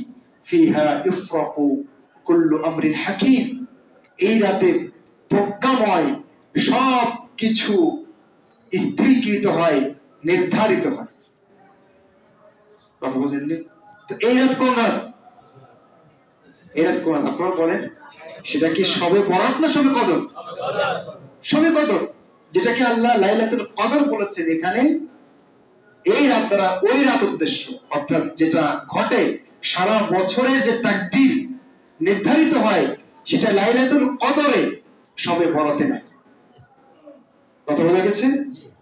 ফিহা ইফরাকু কুল্লু আমরিন হাকিম, এই রাতে প্রজ্ঞাময় সব কিছু স্থিরীকৃত হয়, নির্ধারিত হয়। কথা বুঝলেন? তো এই রাত কোন রাত, এই রাত কোন রাত আপনারা বলেন, সেটা কি শবে বরাত না শবে কদর? শবে কদর, যেটাকে আল্লাহ লাইলাতুল কদর বলেছেন। এখানে এই রাত দ্বারা ওই রাত উদ্দেশ্য, অর্থাৎ যেটা ঘটে সারা বছরের যে তাকদীর নির্ধারিত হয় সেটা লাইলাতুল কদরে, শবে বরাতে নয়। কথা বোঝা গেছে?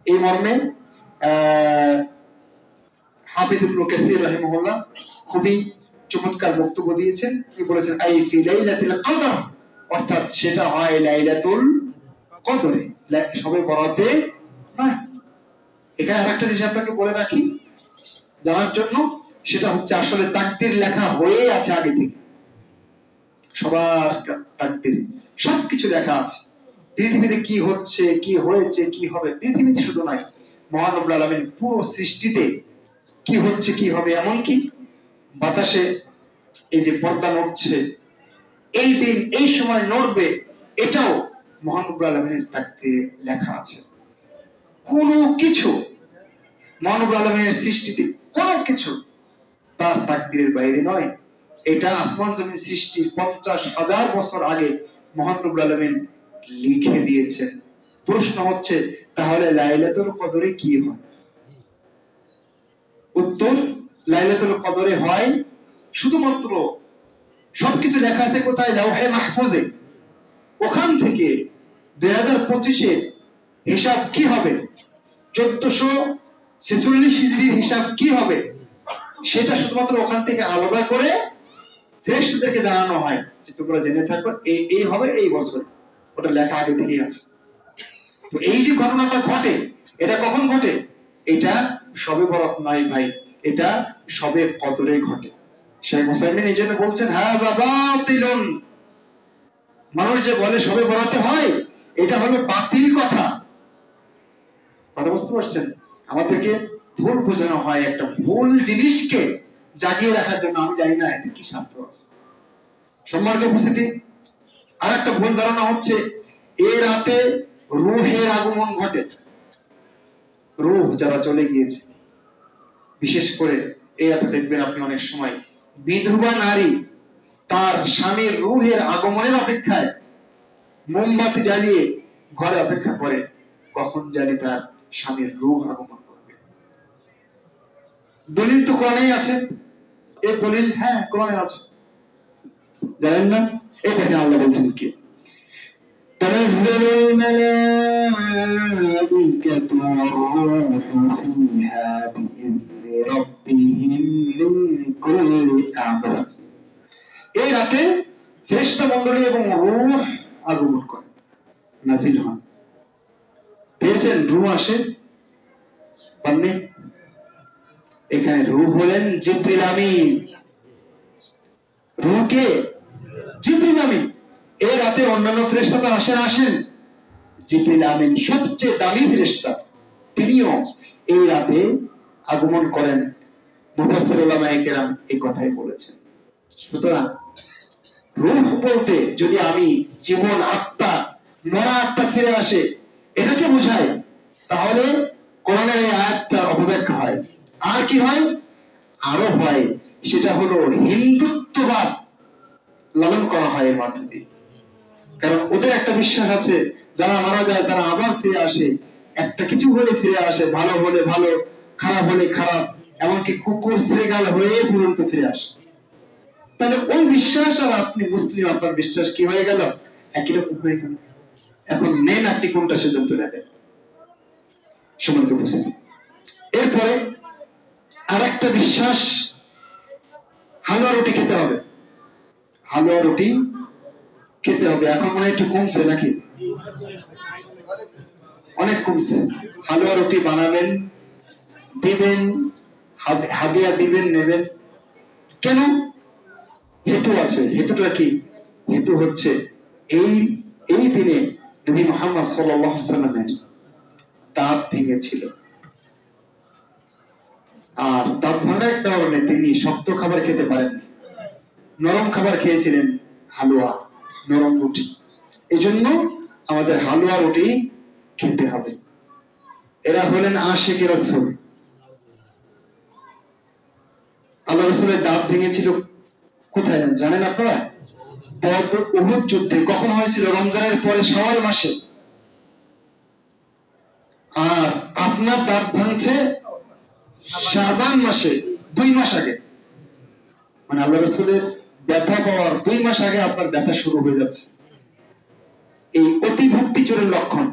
এই মর্মে হাফিজ ইবনে কাসির রাহিমাহুল্লাহ খুবই চমৎকার বক্তব্য দিয়েছেন। তিনি বলেছেন আই ফি লাইলাতুল কদর, অর্থাৎ সেটা হয় লাইলাতুল কদরে, শবে বরাতে নয়। এখানে আরেকটা জিনিস আপনাকে বলে রাখি জানার জন্য, সেটা হচ্ছে আসলে তাকদীর লেখা হয়ে আছে আগে থেকে, সবার তাকদীর সবকিছু লেখা আছে। পৃথিবীতে কি হচ্ছে, কি হয়েছে, কি হবে, পৃথিবীতে শুধু নয়, মহান রব্বুল আলামিন পুরো সৃষ্টিতে কি হচ্ছে, কি হবে, এমনকি বাতাসে এই যে পর্দা নড়ছে, এই দিন এই সময় নড়বে, এটাও মহান রব্বুল আলামিনের তাকদীরে লেখা আছে। কোনো কিছু মহান রব্বুল আলামিনের সৃষ্টিতে কোনো কিছু তার তাকদীরের বাইরে নয়। এটা আসমান জমিন সৃষ্টির 50,000 বছর আগে মহান রব্বুল আলামিন লিখে দিয়েছেন। প্রশ্ন হচ্ছে তাহলে লাইলাতুল কদরে কি হয়? উত্তর, লাইলাতুল কদরে হয় শুধুমাত্র সবকিছু লেখা আছে কোথায়, লাওহে মাহফুজে। ওখান থেকে 2025 হিসাব কি হবে, 1446 হিজরির হিসাব কি হবে, সেটা শুধুমাত্র ওখান থেকে আলাদা করে ফেরেশতাদেরকে জানানো হয় যে তোমরা জেনে থাকো এই হবে এই বছর, ওটা লেখা আগে থেকেই আছে। তো এই যে ঘটনাটা ঘটে, এটা কখন ঘটে? এটা শবে বরাত নয় ভাই, এটা শবে কদরে ঘটে। শেখ মুসাইমিন এই জন্য বলছেন হাযা বাতিলুন, মানুষ যে বলে শবে বরাতে হয়, এটা হলো বাতিল কথা। কথা বুঝতে পারছেন? আমাদেরকে ভুল বোঝানো হয় একটা ভুল জিনিসকে জাগিয়ে রাখার জন্য। আমি জানি না এতে কি স্বার্থ আছে। সম্মানিত উপস্থিতি, আর একটা ভুল ধারণা হচ্ছে এই রাতে রূহের আগমন ঘটে। রূহ যারা চলে গিয়েছে, বিশেষ করে এই রাতে দেখবেন আপনি অনেক সময় বিধবা নারী তার স্বামীর রূহের আগমনের অপেক্ষায় মোমবাতি জ্বালিয়ে ঘরে অপেক্ষা করে, কখন জানি তার স্বামীর রূহ আগমন করবে। দলিল তো কোরআনেই আছে, এই দলিল হ্যাঁ কোরআনে আছে, জানেন না? এই দেখেন আল্লাহ বলছেন কি, তানাজ্জালুল মালাঈকাতু ওয়ার-রূহু ফীহা বিইذনি রাব্বিহিম মিন কুল্লি আমর। এই রাতে ফেরেশতা মণ্ডলী এবং রূহ আগমন করে, নাযিল হন। পেয়েছেন? রূহ আসে পাননি? এখানে রূহ হলেন জিবরিল আমিন। রূহ কে? জিবরিল আমিন। এই রাতে অন্যান্য ফেরেশতারা আসেন, জিবরিল আমিন সবচেয়ে দামি ফেরেশতা, তিনিও এই রাতে আগমন করেন। মুফাসসির উলামায়ে কেরাম এই কথাই বলেছেন। সুতরাং রূহ বলতে যদি আমি জীবন, আত্মা, মরা আত্মা ফিরে আসে এটাকে বোঝায়, তাহলে কোরআনের এই আয়াতটা অপব্যাখ্যা হয়। আর কি হয়? আরো হয়, সেটা হলো হিন্দুত্ববাদ লালন করা হয় এর মাধ্যমে। কারণ ওদের একটা বিশ্বাস আছে যারা মারা যায় তারা আবার ফিরে আসে, একটা কিছু হলে ফিরে আসে, ভালো হলে ভালো, খারাপ হলে খারাপ, এমনকি কুকুর শ্রীগাল হয়ে পর্যন্ত ফিরে আসে। তাহলে ওই বিশ্বাস আর আপনি মুসলিম, আপনার বিশ্বাস কি হয়ে গেল? একই রকম হয়ে গেল। এখন নেন আপনি কোনটা সিদ্ধান্ত নেবেন, সম্মানিত উপস্থিতি। এরপরে আর একটা বিশ্বাস, হালুয়া রুটি খেতে হবে। হালুয়া রুটি খেতে হবে। এখন মনে হয় একটু কমছে নাকি? অনেক কমছে। হালুয়া রুটি বানাবেন, দিবেন, হাদিয়া দিবেন, নেবেন। কেন? হেতু আছে। হেতুটা কি? হেতু হচ্ছে এই দিনে নবী মুহাম্মদ সাল্লাল্লাহু আলাইহি ওয়াসাল্লামের দাঁত ভেঙেছিল। আর দাঁত ভাঙার কারণে তিনি শক্ত খাবার খেতে পারেননি, নরম খাবার খেয়েছিলেন, হালুয়া, নরম রুটি। এজন্য আমাদের হালুয়া রুটি খেতে হবে। এরা হলেন আশিকে রাসূল। আল্লাহ রাসূলের দাঁত ভেঙেছিল কোথায় জানেন আপনারা? বদর উহুদ যুদ্ধে। কখন হয়েছিল? রমজানের পরে শাওয়াল মাসে। আর আপনার দাঁত ভাঙছে শাবান মাসে, 2 মাস আগে। মানে আল্লাহ রাসূলের ব্যথা পাওয়ার 2 মাস আগে আপনার ব্যথা শুরু হয়ে যাচ্ছে। এই অতি ভক্তি চোরের লক্ষণ।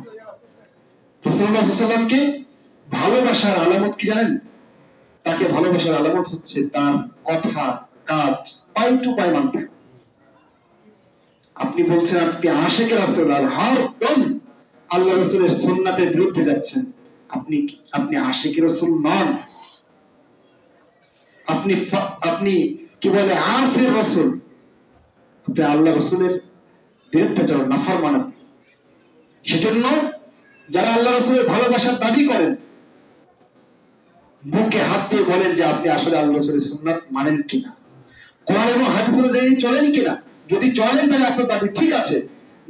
রাসূলুল্লাহ সাল্লাল্লাহু আলাইহি ওয়াসাল্লামকে ভালোবাসার আলামত কি জানেন? তাকে ভালোবাসার আলামত হচ্ছে তার কথা, কাজ পাই টু পাই মানতে। আপনি বলছেন আপনি আশিকে রাসূল, আর হরদম আল্লাহ রাসূলের সুন্নাতের বিরুদ্ধে যাচ্ছেন। আপনি আশিকে রাসূল নন। আপনি কি বলে আসির রাসূল। আপনি আল্লাহ রাসূলের বিরুদ্ধে যান, নাফরমান। সেজন্য যারা আল্লাহ রাসূলের ভালোবাসার দাবি করেন, বুকে হাত দিয়ে বলেন যে আপনি আসলে আল্লাহ রাসূলের সুন্নাত মানেন কিনা, কোরআন এবং হাদিস অনুযায়ী চলেন কিনা। যদি চলেন তাহলে আপনার দাবি ঠিক আছে,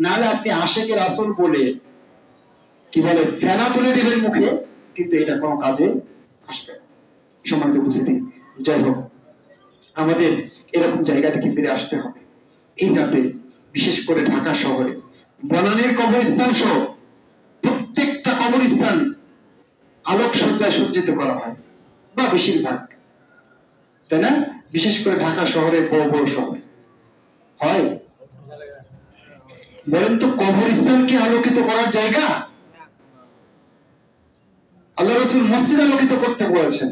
নাহলে আপনি আশিকে রাসূল বলে কি বলে ফেনা তুলে দিবেন মুখে, কিন্তু এটা কোনো কাজে আসবে না। সম্মানিত উপস্থিতি, যাই হোক, আমাদের এরকম জায়গা থেকে ফিরে আসতে হবে। এই রাতে বিশেষ করে ঢাকা শহরে বনানীর কবরস্থান সহ প্রত্যেকটা কবরস্থান আলোকসজ্জায় সজ্জিত করা হয়, বা বেশিরভাগ, তাই না? বিশেষ করে ঢাকা শহরে, বড় বড় শহরে হয়। বলেন তো, কবরস্থান কি আলোকিত করার জায়গা? আল্লাহ রাসূল মসজিদ আলোকিত করতে বলেছেন,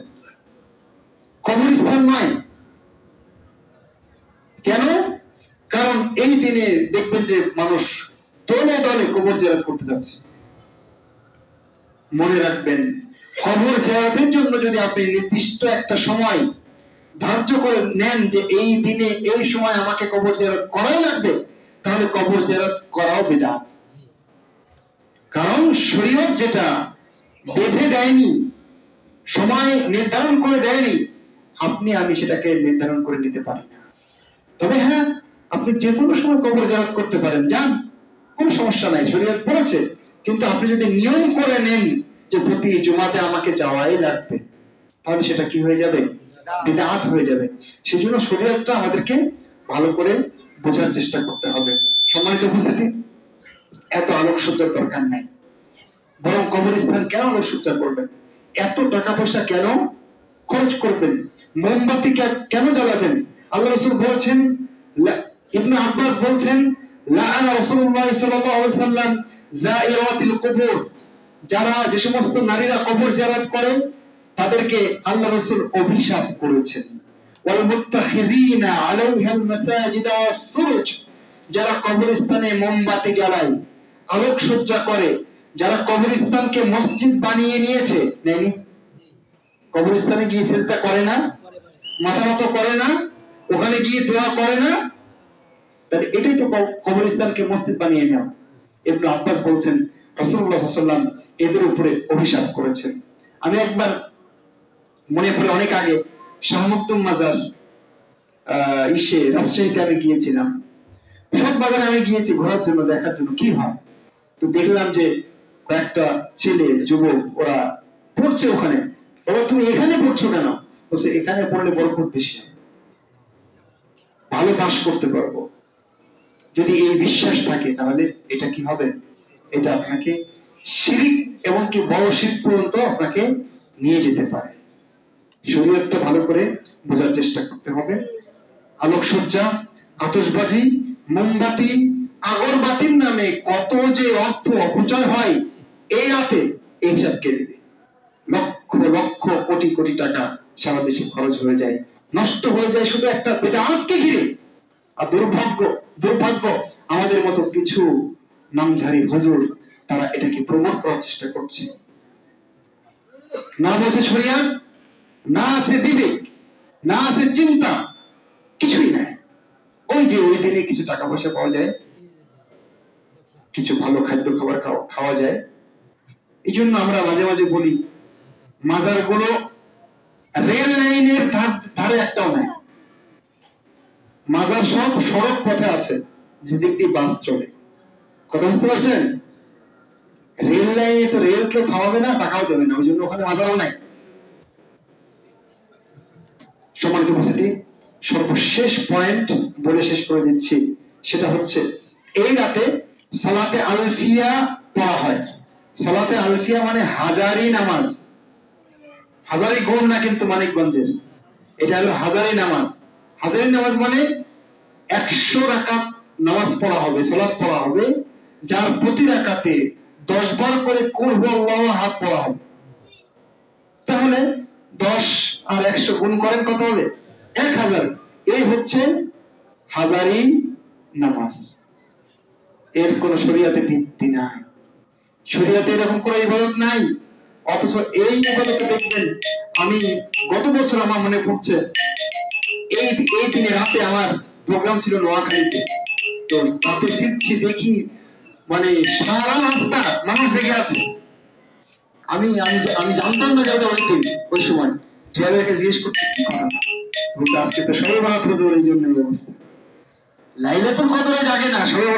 কবরস্থান নয়। কেন? কারণ এই দিনে দেখবেন যে মানুষ দলে দলে কবর জিয়ারত করতে যাচ্ছে। মনে রাখবেন, কবর জিয়ারতের জন্য যদি আপনি নির্দিষ্ট একটা সময় ধার্য করে নেন যে এই দিনে এই সময় আমাকে কবর জিয়ারত করাই লাগবে, তাহলে কবর জিয়ারত করাও বিদআত। কারণ শরীয়ত যেটা বেঁধে দেয়নি, সময় নির্ধারণ করে দেয়নি, আপনি আমি সেটাকে নির্ধারণ করে নিতে পারি না। তবে হ্যাঁ, আপনি যে কোনো সময় কবর জিয়ারত করতে পারেন, যান, কোনো সমস্যা নাই, শরীয়ত বলেছে। কিন্তু আপনি যদি নিয়ম করে নেন যে প্রতি জুমাতে আমাকে যাওয়াই লাগবে, তাহলে সেটা কি হয়ে যাবে? বিদআত হয়ে যাবে। সেজন্য শরীয়তটা আমাদেরকে ভালো করে বোঝার চেষ্টা করতে হবে। সম্মানিত উপস্থিতি, এত আলোকসজ্জার দরকার নাই। বরং কবরস্থান কেন আলোকসজ্জা করবেন? এত টাকা পয়সা কেন খরচ করবেন? মোমবাতি কেন জ্বালাবেন? আল্লাহ রাসূল বলেছেন, ইবনে আব্বাস বলছেন, লাআনা রাসূলুল্লাহ সাল্লাল্লাহু আলাইহি ওয়াসাল্লাম যায়িরাতিল কুবুর। যারা, যে সমস্ত নারীরা কবর জিয়ারত করেন, তাদেরকে আল্লাহ রাসূল অভিশাপ করেছেন। ওয়াল মুত্তাখিযিনা আলাইহাল মাসাজিদ ওয়াস সুরুজ। যারা কবরস্থানে মোমবাতি জ্বালায়, আলোকসজ্জা করে, যারা কবরস্থানকে মসজিদ বানিয়ে নিয়েছে, নেনি কবরস্থানে গিয়ে সিজদা করে না, মাথা নত করে না, ওখানে গিয়ে দোয়া করে না, তাহলে এটাই তো কবরস্থানকে মসজিদ বানিয়ে নেওয়া। ইবনে আব্বাস বলছেন রাসূলুল্লাহ সাল্লাল্লাহু আলাইহি ওয়াসাল্লাম এদের উপরে অভিশাপ করেছেন। আমি একবার মনে পড়ে, অনেক আগে শাহ মখদুম মাজার রাজশাহীতে আমি গিয়েছিলাম। সব বাজারে আমি গিয়েছি ঘোরার জন্য, দেখার জন্য কি হয়। তো দেখলাম যে কয়েকটা ছেলে, যুবক, ওরা পড়ছে ওখানে। বাবা, তুমি এখানে পড়ছো কেন? বলছে এখানে পড়লে বরকত বেশি, ভালো পাস করতে পারবো। যদি এই বিশ্বাস থাকে, তাহলে এটা কি হবে? এটা আপনাকে শিরক, এবং কি বড় শিরক পর্যন্ত আপনাকে নিয়ে যেতে পারে। শরীয়তটা ভালো করে বোঝার চেষ্টা করতে হবে। আলোকসজ্জা, আতশবাজি, মোমবাতি, আগরবাতির নামে কত যে অর্থ অপচয় হয় এই রাতে, এই হিসাব কে দিবে? লক্ষ লক্ষ কোটি কোটি টাকা সারা দেশে খরচ হয়ে যায়, নষ্ট হয়ে যায় শুধু একটা বেদাতকে ঘিরে। আর দুর্ভাগ্য দুর্ভাগ্য আমাদের মতো কিছু নামধারী হুজুর, তারা এটাকে প্রমোট করার চেষ্টা করছে। না বসে শরিয়াত, না আছে বিবেক, না আছে চিন্তা, কিছুই নাই। ওই যে ওই দিনে কিছু টাকা পয়সা পাওয়া যায়, কিছু ভালো খাদ্য খাবার খাওয়া যায়। এই জন্য আমরা মাঝে মাঝে বলি মাজার গুলো রেল লাইনের ধারে একটাও নাই। মাজার সব সড়ক পথে আছে, যেদিক দিয়ে বাস চলে। কথা বুঝতে পারছেন? রেল লাইনে তো রেল কেউ থামাবে না, টাকাও দেবে না, ওই জন্য ওখানে মাজারও নাই। সম্মানিত উপস্থিতি, সর্বশেষ পয়েন্ট বলে শেষ করে দিচ্ছি, সেটা হচ্ছে এই রাতে সালাতে আলফিয়া পড়া হয়। সালাতে আলফিয়া মানে হাজারি নামাজ। হাজারি গোল না কিন্তু মানিকগঞ্জের, এটা হলো হাজারি নামাজ। হাজারি নামাজ মানে 100 রাকাত নামাজ পড়া হবে, সালাত পড়া হবে, যার প্রতি রাকাতে 10 বার করে কুল হুয়াল্লাহু আহাদ পড়া হবে। তাহলে 10 আর 100 গুণ করেন, কত হবে? 1000। এই হচ্ছে হাজারি নামাজ। এর কোন শরীয়তে ভিত্তি নাই, শরীয়তে এরকম কোন ইবাদত নাই। অথচ এই ইবাদতে দেখবেন, আমি গত বছর আমার মনে পড়ছে, এই দিনে রাতে আমার প্রোগ্রাম ছিল নোয়াখালীতে। তো রাতে ফিরছি, দেখি মানে সারা রাস্তা মানুষ জেগে আছে। আমি আমি জানতাম না যে ওটা ওই সময় ড্রাইভারকে জিজ্ঞেস করছি কি কথা, আজকে তো সবাই বারাত হুজুর, এই জন্য ব্যবস্থা। লাইলাতুল কদরে জাগে না সবাই।